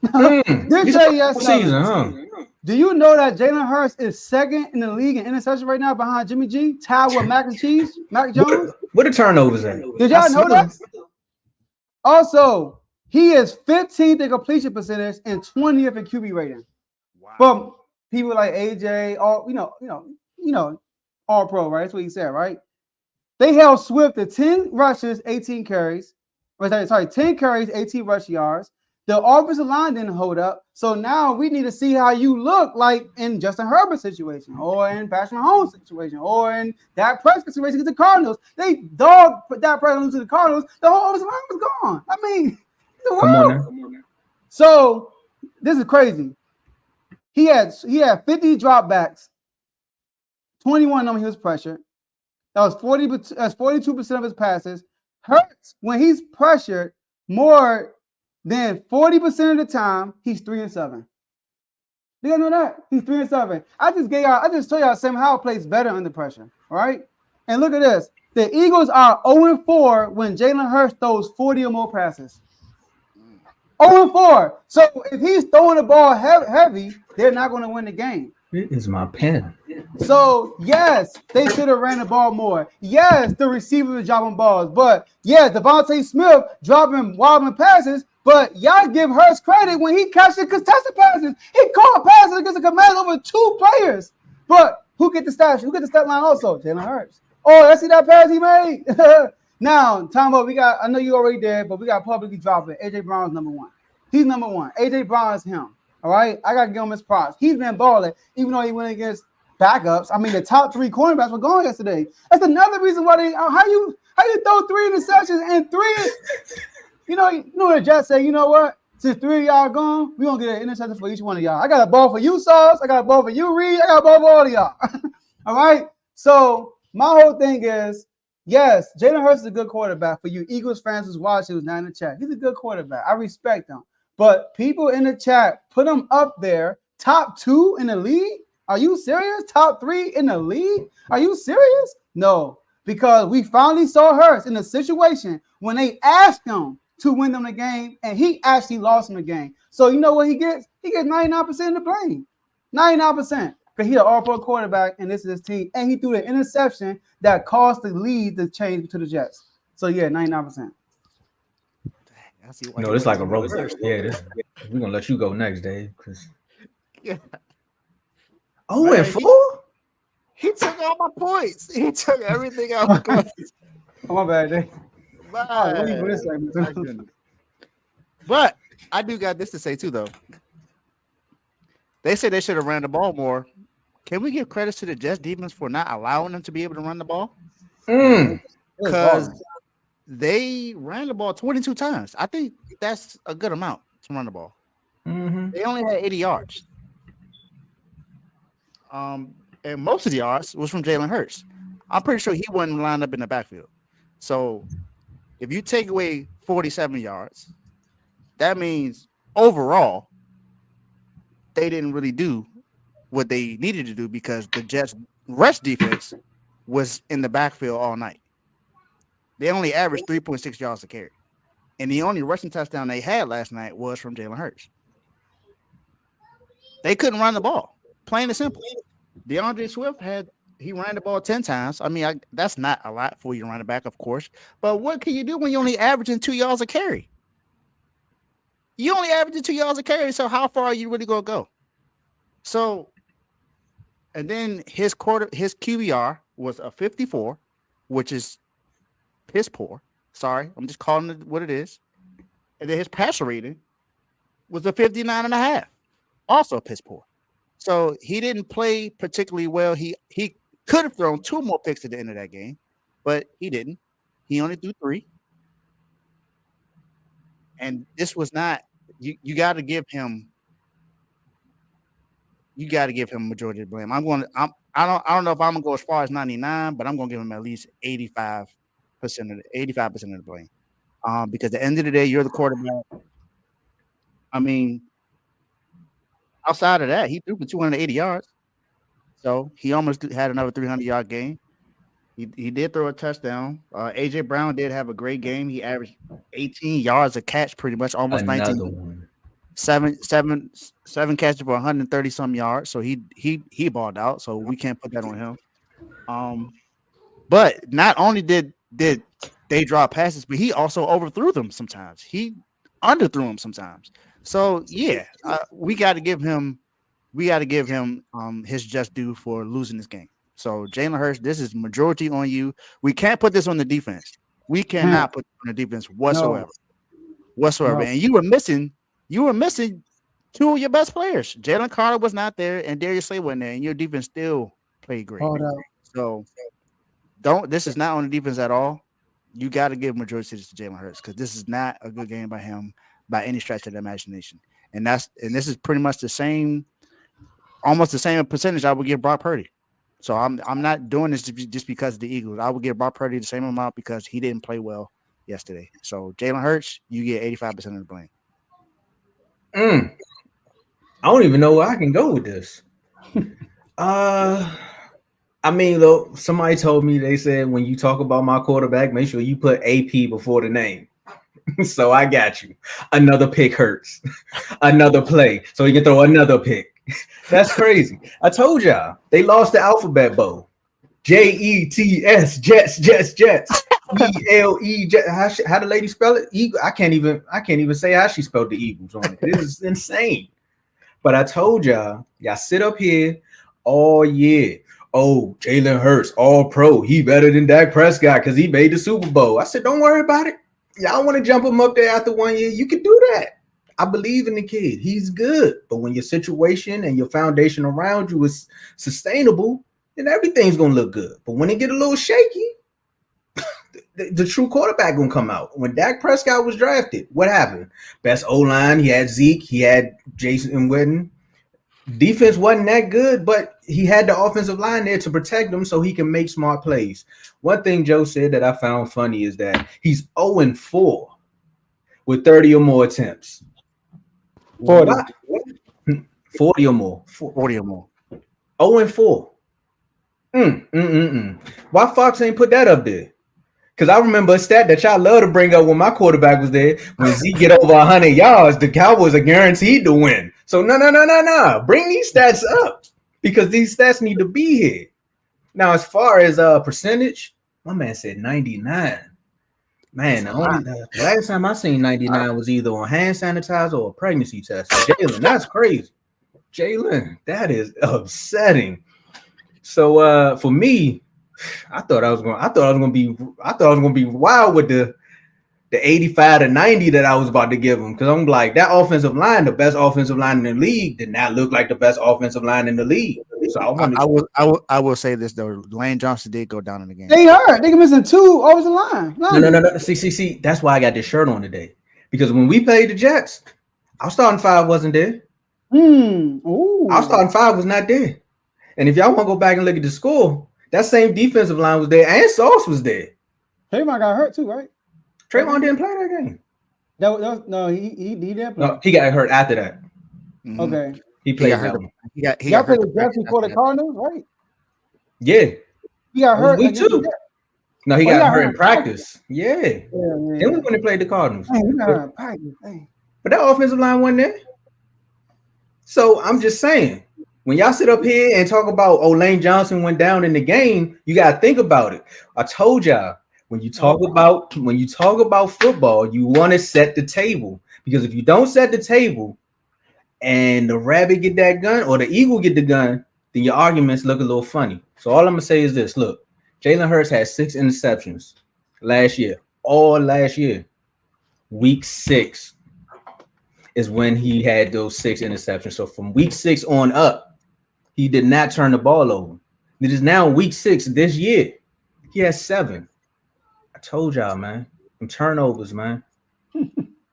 [SPEAKER 4] This year, he has 7. Do you know that Jalen Hurts is second in the league in interception right now behind Jimmy G, tied with Mac Jones?
[SPEAKER 2] What the turnovers at?
[SPEAKER 4] Did y'all know that? Also, he is 15th in completion percentage and 20th in QB rating. Wow. But people like AJ, all pro, right? That's what he said, right? They held Swift to 10 rushes, 18 carries. 10 carries, 18 rush yards. The offensive line didn't hold up. So now we need to see how you look like in Justin Herbert's situation, or in Patrick Mahomes' situation, or in Dak Prescott situation with the Cardinals. They dog put Dak Prescott to the Cardinals. The whole offensive line was gone. I mean, the world. Come on now. So this is crazy. He had 50 dropbacks. 21 of them he was pressured. That was 42% of his passes. Hurts, when he's pressured more than 40% of the time, he's 3-7. You guys know that? He's 3-7. I just told y'all Sam Howell plays better under pressure. All right? And look at this. The Eagles are 0-4 when Jalen Hurts throws 40 or more passes. 0-4. So if he's throwing the ball heavy, they're not going to win the game.
[SPEAKER 2] It is my pen.
[SPEAKER 4] So, yes, they should have ran the ball more. Yes, the receivers were dropping balls. But, yeah, Devontae Smith dropping wobbling passes. But y'all give Hurts credit when he catches contested passes. He caught passes against the Commanders over 2 players. But who get the stat? Who get the stat line also? Jalen Hurts. Oh, let's see that pass he made. Now, Tomo, I know you already did, but we got publicly dropping. A.J. Brown's number 1. He's number 1. A.J. Brown is him. All right? I got to give him his props. He's been balling, even though he went against backups. I mean, the top 3 cornerbacks were gone yesterday. That's another reason why they. How you throw 3 interceptions and 3? You know the Jets say, you know what? Since 3 of y'all gone, we're gonna get an interception for each one of y'all. I got a ball for you, Sauce. I got a ball for you, Reed. I got a ball for all of y'all. All right. So my whole thing is, yes, Jalen Hurts is a good quarterback. For you Eagles fans who's watching, who's not in the chat, he's a good quarterback. I respect him. But people in the chat put him up there, top 2 in the league. Are you serious? Top 3 in the league? Are you serious? No, because we finally saw Hurts in a situation when they asked him to win them the game, and he actually lost them the game. So you know what he gets? He gets 99% of the blame. 99%. Because he's an all-pro quarterback, and this is his team. And he threw the interception that caused the lead to change to the Jets. So, yeah, 99%.
[SPEAKER 2] No, it's like a roller. Yeah, we're going to let you go next, Dave.
[SPEAKER 5] Yeah.
[SPEAKER 2] Oh,
[SPEAKER 5] Man,
[SPEAKER 2] and 4?
[SPEAKER 5] He took all my points. He took everything out.
[SPEAKER 4] Oh, my bad, Dave.
[SPEAKER 5] But I do got this to say, too, though. They say they should have ran the ball more. Can we give credit to the Jets defense for not allowing them to be able to run the ball? Because they ran the ball 22 times. I think that's a good amount to run the ball.
[SPEAKER 2] Mm-hmm.
[SPEAKER 5] They only had 80 yards. And most of the yards was from Jalen Hurts. I'm pretty sure he wasn't lined up in the backfield. So if you take away 47 yards, that means overall they didn't really do what they needed to do because the Jets' rush defense was in the backfield all night. They only averaged 3.6 yards a carry. And the only rushing touchdown they had last night was from Jalen Hurts. They couldn't run the ball. Plain and simple. DeAndre Swift he ran the ball 10 times. I mean, that's not a lot for you to run it back, of course. But what can you do when you're only averaging 2 yards a carry? You only averaging 2 yards a carry, so how far are you really going to go? So, and then his QBR was a 54, which is piss poor. Sorry, I'm just calling it what it is. And then his passer rating was a 59.5, also piss poor. So he didn't play particularly well. He could have thrown 2 more picks at the end of that game, but he didn't. He only threw 3. And this was not. You got to give him. You got to give him majority of the blame. I don't know if I'm gonna go as far as 99, but I'm gonna give him at least 85% of the blame. Because at the end of the day, you're the quarterback. I mean, outside of that, he threw for 280 yards, so he almost had another 300-yard game. He did throw a touchdown. AJ Brown did have a great game. He averaged 18 yards a catch, pretty much almost 19. 7 catches for 130 some yards. So he balled out. So we can't put that on him. But not only did they drop passes, but he also overthrew them sometimes. He underthrew them sometimes. So yeah, we got to give him his just due for losing this game. So Jalen Hurts, this is majority on you. We can't put this on the defense. We cannot put it on the defense whatsoever. No. And you were missing 2 of your best players. Jalen Carter was not there, and Darius Slay wasn't there, and your defense still played great. So this is not on the defense at all. You got to give majority to Jalen Hurts because this is not a good game by him by any stretch of the imagination. And this is pretty much almost the same percentage I would give Brock Purdy. So I'm not doing this just because of the Eagles. I would give Brock Purdy the same amount because he didn't play well yesterday. So Jalen Hurts, you get 85% of the blame.
[SPEAKER 2] I don't even know where I can go with this. I mean, look, somebody told me, they said when you talk about my quarterback, make sure you put AP before the name. So I got you. Another pick hurts. Another play. So he can throw another pick. That's crazy. I told y'all they lost the alphabet bowl. Jets, Jets. ELE. How the lady spell it? Eagle. I can't even say how she spelled the Eagles on it. This is insane. But I told y'all sit up here all year. Oh, Jalen Hurts, all pro. He better than Dak Prescott because he made the Super Bowl. I said, don't worry about it. Y'all want to jump him up there after 1 year? You can do that. I believe in the kid. He's good. But when your situation and your foundation around you is sustainable, then everything's gonna look good. But when it get a little shaky, the true quarterback gonna come out. When Dak Prescott was drafted, what happened? Best O-line, he had Zeke, he had Jason Witten. Defense wasn't that good, but he had the offensive line there to protect him so he can make smart plays. One thing Joe said that I found funny is that he's 0-4 with 30 or more attempts.
[SPEAKER 4] 40.
[SPEAKER 2] 40 or more.
[SPEAKER 5] 40 or more.
[SPEAKER 2] 0-4. Why Fox ain't put that up there? Because I remember a stat that y'all love to bring up when my quarterback was there. When Zeke get over 100 yards, the Cowboys are guaranteed to win. So no. Bring these stats up because these stats need to be here. Now, as far as percentage, my man said 99. Man, the last time I seen 99 was either on hand sanitizer or a pregnancy test. Jalen, that's crazy. Jalen, that is upsetting. So for me, I thought I was gonna be wild with the 85 to 90 that I was about to give him, because I'm like, that offensive line, the best offensive line in the league, did not look like the best offensive line in the league. So
[SPEAKER 5] I will say this though, Lane Johnson did go down in the game.
[SPEAKER 4] They hurt. They missing 2 offensive line.
[SPEAKER 2] No. See. That's why I got this shirt on today, because when we played the Jets, our starting 5 wasn't there. Our starting 5 was not there. And if y'all want to go back and look at the score, that same defensive line was there, and Sauce was there.
[SPEAKER 4] Trayvon got hurt too, right?
[SPEAKER 2] Trayvon didn't play that game.
[SPEAKER 4] No, he didn't play.
[SPEAKER 2] No, he got hurt after that.
[SPEAKER 5] Mm-hmm.
[SPEAKER 4] Okay.
[SPEAKER 2] He played that one.
[SPEAKER 5] He got
[SPEAKER 4] played
[SPEAKER 5] hurt
[SPEAKER 4] the Jets before the Cardinals, right?
[SPEAKER 2] Yeah.
[SPEAKER 4] He got hurt.
[SPEAKER 2] We too. No, he got hurt in practice. Yeah. Then we went and played the Cardinals.
[SPEAKER 4] Hey, he got hurt in practice. Hey.
[SPEAKER 2] But that offensive line wasn't there. So I'm just saying, when y'all sit up here and talk about, Lane Johnson went down in the game, you gotta think about it. I told y'all, when you talk about football, you want to set the table, because if you don't set the table and the rabbit get that gun or the eagle get the gun, then your arguments look a little funny. So all I'm gonna say is this: look, Jalen Hurts had 6 interceptions last year, all last year. Week 6 is when he had those 6 interceptions. So from week 6 on up, he did not turn the ball over. It is now week 6 this year. He has 7. I told y'all, man. Them turnovers, man.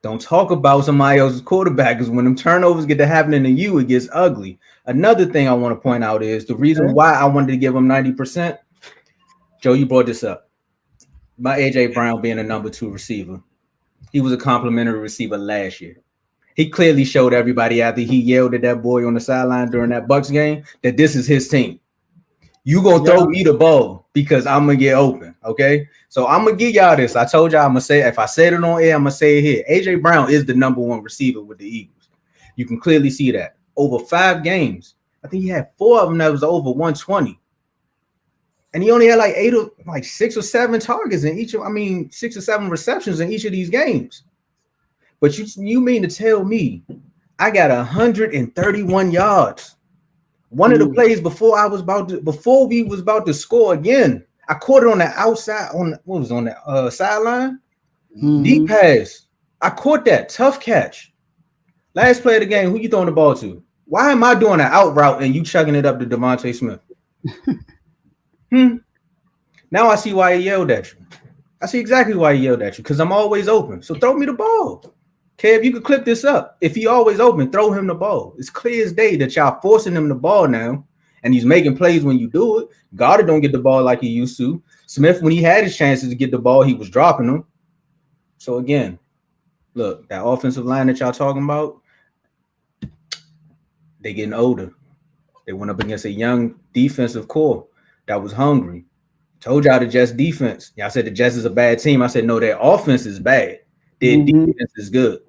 [SPEAKER 2] Don't talk about somebody else's quarterback, because when them turnovers get to happening to you, it gets ugly. Another thing I want to point out is the reason why I wanted to give him 90%. Joe, you brought this up. My AJ Brown being a number 2 receiver. He was a complimentary receiver last year. He clearly showed everybody after he yelled at that boy on the sideline during that Bucks game that this is his team. You gonna throw me the ball because I'm gonna get open, okay? So I'm gonna give y'all this. I told y'all I'm gonna say, if I said it on air, I'm gonna say it here. AJ Brown is the number 1 receiver with the Eagles. You can clearly see that. Over 5 games, I think he had 4 of them that was over 120. And he only had like 6 or 7 targets in each of, 6 or 7 receptions in each of these games. But you mean to tell me I got 131 yards? One of the plays before we was about to score again, I caught it on the outside on the sideline. Deep pass. I caught that tough catch. Last play of the game, who you throwing the ball to? Why am I doing an out route and you chugging it up to Devontae Smith? Now I see why he yelled at you. I see exactly why he yelled at you, because I'm always open. So throw me the ball. Kev, you could clip this up. If he always open, throw him the ball. It's clear as day that y'all forcing him the ball now, and he's making plays when you do it. Goddard don't get the ball like he used to. Smith, when he had his chances to get the ball, he was dropping them. So again, look, that offensive line that y'all talking about, they getting older. They went up against a young defensive core that was hungry. Told y'all the Jets defense. Y'all said the Jets is a bad team. I said, no, their offense is bad. Their defense is good.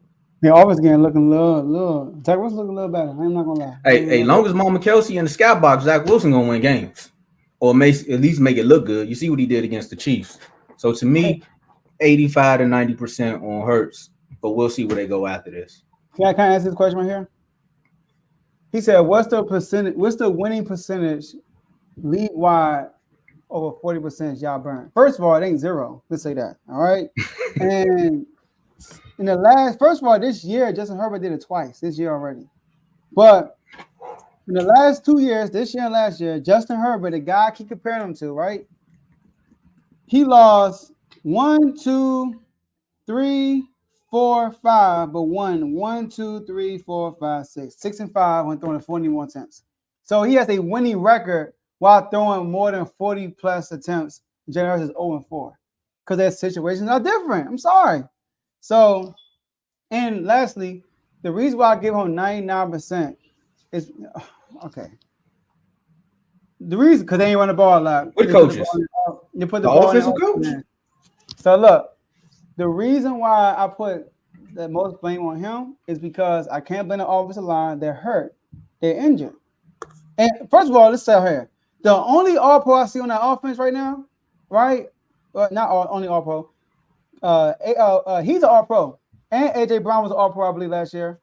[SPEAKER 4] Their offense again looking little. Zach Wilson looking a little better. I'm not gonna lie.
[SPEAKER 2] Hey, long as Mama Kelsey in the skybox, Zach Wilson gonna win games, or at least make it look good. You see what he did against the Chiefs. So to me, 85 to 90% on Hurts, but we'll see where they go after this.
[SPEAKER 4] Can I ask this question right here? He said, "What's the winning percentage league wide over 40% y'all burn?" First of all, it ain't 0. Let's say that. All right. And in the last, first of all, this year, Justin Herbert did it twice this year already. But in the last 2 years, this year and last year, Justin Herbert, the guy I keep comparing him to, right? He lost 1, 2, 3, 4, 5, but won 1, 2, 3, 4, 5, 6. 6 and 5 when throwing 41 attempts. So he has a winning record while throwing more than 40 plus attempts. Jalen Hurts is 0 and 4 because their situations are different. I'm sorry. So, and lastly, the reason why I give him 99% is okay. The reason because they ain't run the ball a lot.
[SPEAKER 2] What coaches?
[SPEAKER 4] You put
[SPEAKER 2] The
[SPEAKER 4] ball in
[SPEAKER 2] offensive coach.
[SPEAKER 4] So look, the reason why I put the most blame on him is because I can't blame the offensive line. They're hurt. They're injured. And first of all, let's say here, the only All-Pro I see on that offense right now, right? Not only All-Pro. He's an All-Pro. And A.J. Brown was an All-Pro, I believe, last year.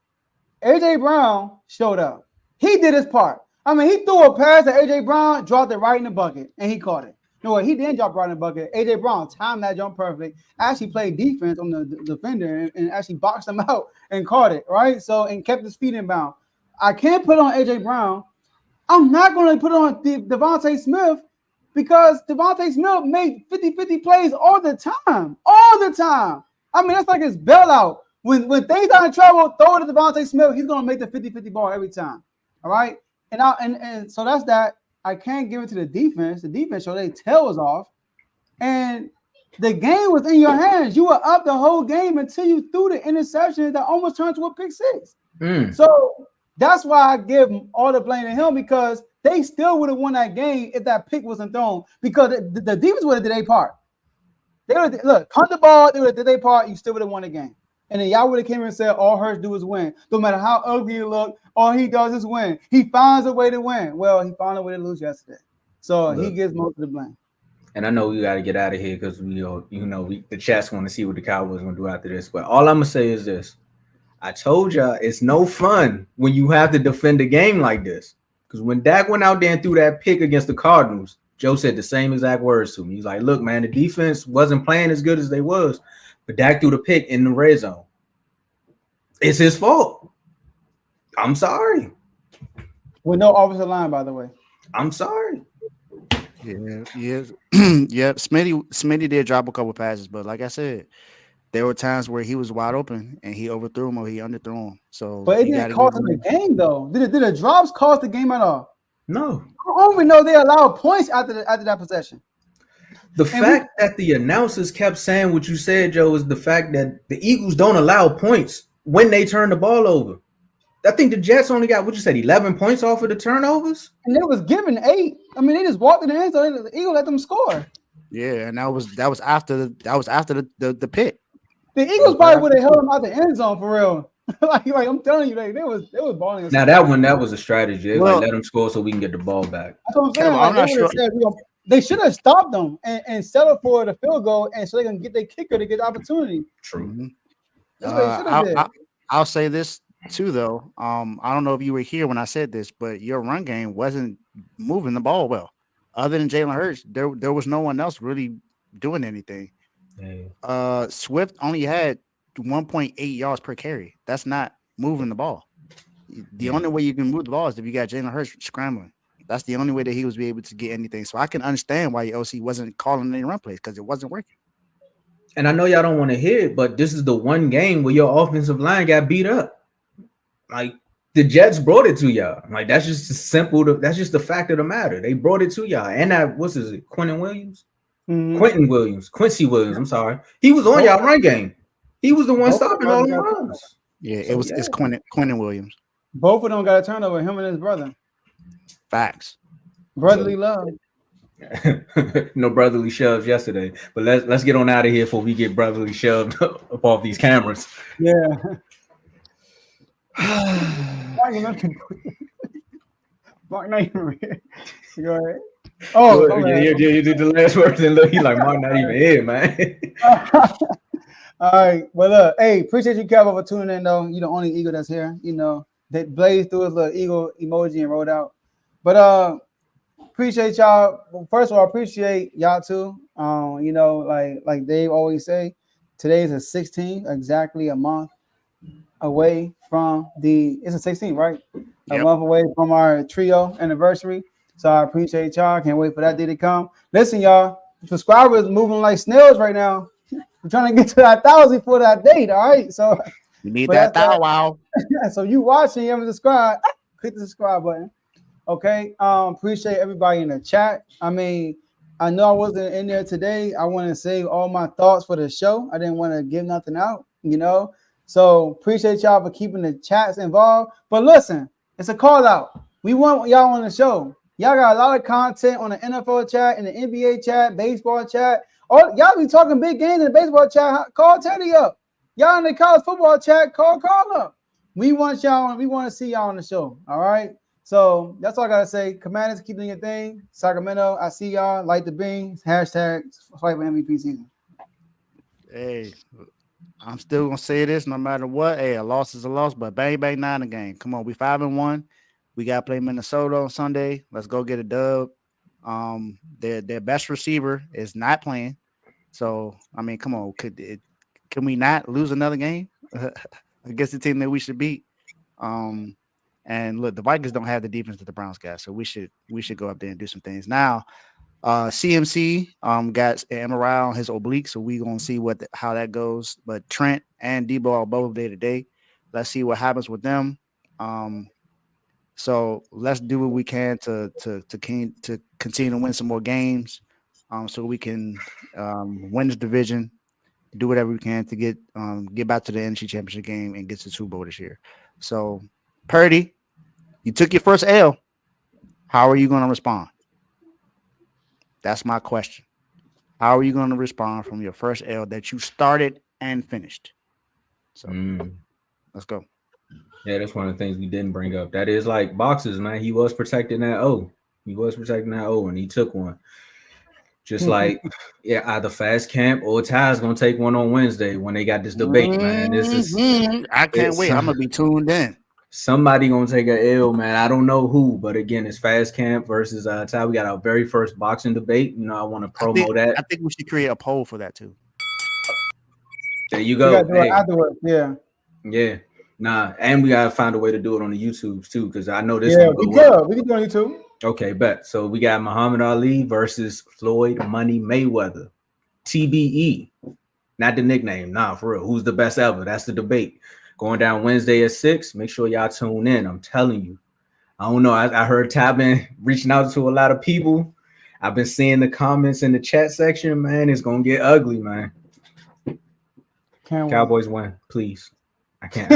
[SPEAKER 4] A.J. Brown showed up. He did his part. I mean, he threw a pass to A.J. Brown, dropped it right in the bucket, and he caught it. No, he didn't drop right in the bucket. A.J. Brown timed that jump perfectly, actually played defense on the defender and actually boxed him out and caught it, right? So, and kept his feet in bound. I can't put on A.J. Brown. I'm not going to put on Devontae Smith because Devontae Smith made 50-50 plays all the time. All the time. I mean, that's like his bailout. When things are in trouble, throw it to Devontae Smith. He's going to make the 50-50 ball every time. All right? And so that's that. I can't give it to the defense. The defense showed their tails off. And the game was in your hands. You were up the whole game until you threw the interception that almost turned to a pick six. So that's why I give all the blame to him because they still would have won that game if that pick wasn't thrown because the defense would have did their part. They would have punt the ball, they would have did their part, you still would have won the game. And then y'all would have came and said, all Hurts do is win. No matter how ugly you look, all he does is win. He finds a way to win. Well, he found a way to lose yesterday. So he gets most of the blame.
[SPEAKER 2] And I know we got to get out of here because the chats want to see what the Cowboys going to do after this. But all I'm going to say is this. I told y'all it's no fun when you have to defend a game like this. Because when Dak went out there and threw that pick against the Cardinals, Joe said the same exact words to me. He's like, look, man, the defense wasn't playing as good as they was. But Dak threw the pick in the red zone. It's his fault. I'm sorry.
[SPEAKER 4] With no offensive line, by the way.
[SPEAKER 2] I'm sorry.
[SPEAKER 5] Yeah. Yeah. Smitty did drop a couple passes, but like I said, there were times where he was wide open and he overthrew him or he underthrew him. So,
[SPEAKER 4] but it didn't cost him the game, though. Did the drops cost the game at all?
[SPEAKER 2] No.
[SPEAKER 4] I don't even know they allowed points after that possession.
[SPEAKER 2] The fact that the announcers kept saying what you said, Joe, is the fact that the Eagles don't allow points when they turn the ball over. I think the Jets only got, 11 points off of the turnovers?
[SPEAKER 4] And they was given 8. I mean, they just walked in the end zone. The Eagles let them score.
[SPEAKER 5] Yeah, and that was after the pick.
[SPEAKER 4] The Eagles probably would have held them out the end zone for real. like I'm telling you, they was balling.
[SPEAKER 2] Now that was a strategy. They let them score so we can get the ball back.
[SPEAKER 4] That's what I'm saying.
[SPEAKER 5] I'm not sure.
[SPEAKER 4] They should have stopped them and settled for the field goal, and so they can get their kicker to get the opportunity.
[SPEAKER 2] True.
[SPEAKER 4] That's what they should have did.
[SPEAKER 5] I'll say this too, though. I don't know if you were here when I said this, but your run game wasn't moving the ball well. Other than Jalen Hurts, there was no one else really doing anything.
[SPEAKER 2] Yeah.
[SPEAKER 5] Swift only had 1.8 yards per carry. That's not moving the ball. The only way you can move the ball is if you got Jalen Hurts scrambling. That's the only way that he was able to get anything. So I can understand why your OC wasn't calling any run plays because it wasn't working.
[SPEAKER 2] And I know y'all don't want to hear it, but this is the one game where your offensive line got beat up. Like the Jets brought it to y'all. Like that's just simple. That's just the fact of the matter. They brought it to y'all. And that Quentin Williams? Quincy Williams. I'm sorry. He was on y'all run game. He was the one stopping all the runs.
[SPEAKER 5] Yeah, it's Quentin Williams.
[SPEAKER 4] Both of them got a turnover. Him and his brother.
[SPEAKER 5] Facts.
[SPEAKER 4] Brotherly love.
[SPEAKER 2] No brotherly shoves yesterday, but let's get on out of here before we get brotherly shoved up off these cameras.
[SPEAKER 4] Yeah. Mark, not even here. Go ahead. Oh,
[SPEAKER 2] you did the last word, and look, he's like, Mark, not even here, man.
[SPEAKER 4] All right. Well, hey, appreciate you, Kev, for tuning in, though. You're the only Eagle that's here. You know, that blazed through his little eagle emoji and wrote out. But appreciate y'all. Well, first of all, appreciate y'all too. You know, like Dave always say, Today is the 16th, exactly a month away from it's the 16th, right? A month away from our trio anniversary. So I appreciate y'all. Can't wait for that day to come. Listen, y'all, subscribers moving like snails right now. We're trying to get to that 1,000 for that date. All right. So
[SPEAKER 5] you need that wow.
[SPEAKER 4] So you watching, you haven't subscribed, click the subscribe button. Okay. Appreciate everybody in the chat. I mean, I know I wasn't in there today. I want to save all my thoughts for the show. I didn't want to give nothing out, you know. So appreciate y'all for keeping the chats involved. But listen, it's a call out. We want y'all on the show. Y'all got a lot of content on the NFL chat, in the NBA chat, baseball chat. Oh, y'all be talking big games in the baseball chat. Call Teddy up. Y'all in the college football chat, call up. We want y'all. We want to see y'all on the show. All right. So that's all I gotta say. Commanders, keep doing your thing. Sacramento, I see y'all. Light the beams. Hashtag fight for MVP season.
[SPEAKER 5] Hey, I'm still gonna say this no matter what. Hey, a loss is a loss, but bang bang 9 again. Come on, we 5-1. We got to play Minnesota on Sunday. Let's go get a dub. Their best receiver is not playing. So I mean, come on, can we not lose another game against the team that we should beat? And look, the Vikings don't have the defense that the Browns got, so we should go up there and do some things. Now, CMC got an MRI on his oblique, so we gonna see how that goes. But Trent and Debo are both day to day. Let's see what happens with them. So let's do what we can to continue to win some more games, so we can win this division, do whatever we can to get back to the NFC Championship game and get to the Super Bowl this year. So, Purdy, you took your first L. How are you going to respond? That's my question. How are you going to respond from your first L that you started and finished? So let's go.
[SPEAKER 2] Yeah, that's one of the things we didn't bring up. That is like boxers, man. He was protecting that O. And he took one. Just like, yeah, either Fast Camp or Ty's gonna take one on Wednesday when they got this debate, man. This is
[SPEAKER 5] I can't wait. I'm gonna be tuned in.
[SPEAKER 2] Somebody gonna take a L, man. I don't know who, but again, it's Fast Camp versus Ty. We got our very first boxing debate. You know, I want to promo that.
[SPEAKER 5] I think we should create a poll for that too.
[SPEAKER 2] There you go.
[SPEAKER 4] Hey. Afterwards, yeah.
[SPEAKER 2] Yeah. Nah, and we gotta find a way to do it on the YouTubes too, because I know this.
[SPEAKER 4] Yeah, we can do it on YouTube.
[SPEAKER 2] Okay, bet. So we got Muhammad Ali versus Floyd Money Mayweather. TBE, not the nickname. Nah, for real. Who's the best ever? That's the debate. Going down Wednesday at 6. Make sure y'all tune in. I'm telling you. I don't know. I heard Ty been reaching out to a lot of people. I've been seeing the comments in the chat section. Man, it's gonna get ugly, man. Cowboys win, please. I can't.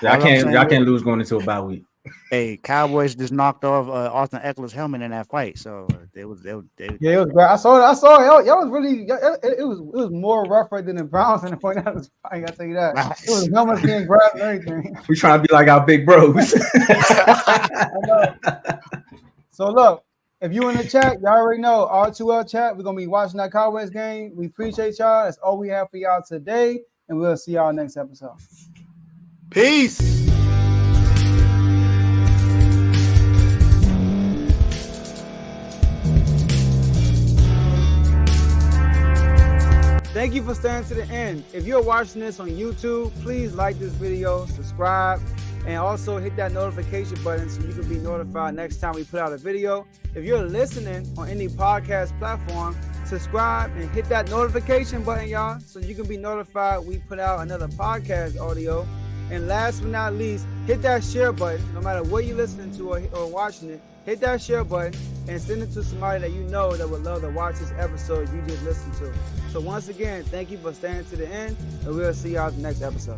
[SPEAKER 2] I can't lose going into a bye week.
[SPEAKER 5] Hey, Cowboys just knocked off Austin Eckler's helmet in that fight, so it was great.
[SPEAKER 4] I saw it. Y'all was really. It was more rougher than the Browns in the point out. I gotta tell you that. It was helmets being grabbed and everything.
[SPEAKER 2] We trying to be like our big bros.
[SPEAKER 4] So look, if you in the chat, y'all already know R2L chat. We're gonna be watching that Cowboys game. We appreciate y'all. That's all we have for y'all today, and we'll see y'all next episode.
[SPEAKER 5] Peace.
[SPEAKER 4] Thank you for staying to the end. If you're watching this on YouTube, please like this video, subscribe, and also hit that notification button so you can be notified next time we put out a video. If you're listening on any podcast platform, subscribe and hit that notification button, y'all, so you can be notified we put out another podcast audio. And last but not least, hit that share button. No matter what you're listening to or watching it, hit that share button and send it to somebody that you know that would love to watch this episode you just listened to. So once again, thank you for staying to the end, and we'll see y'all in the next episode.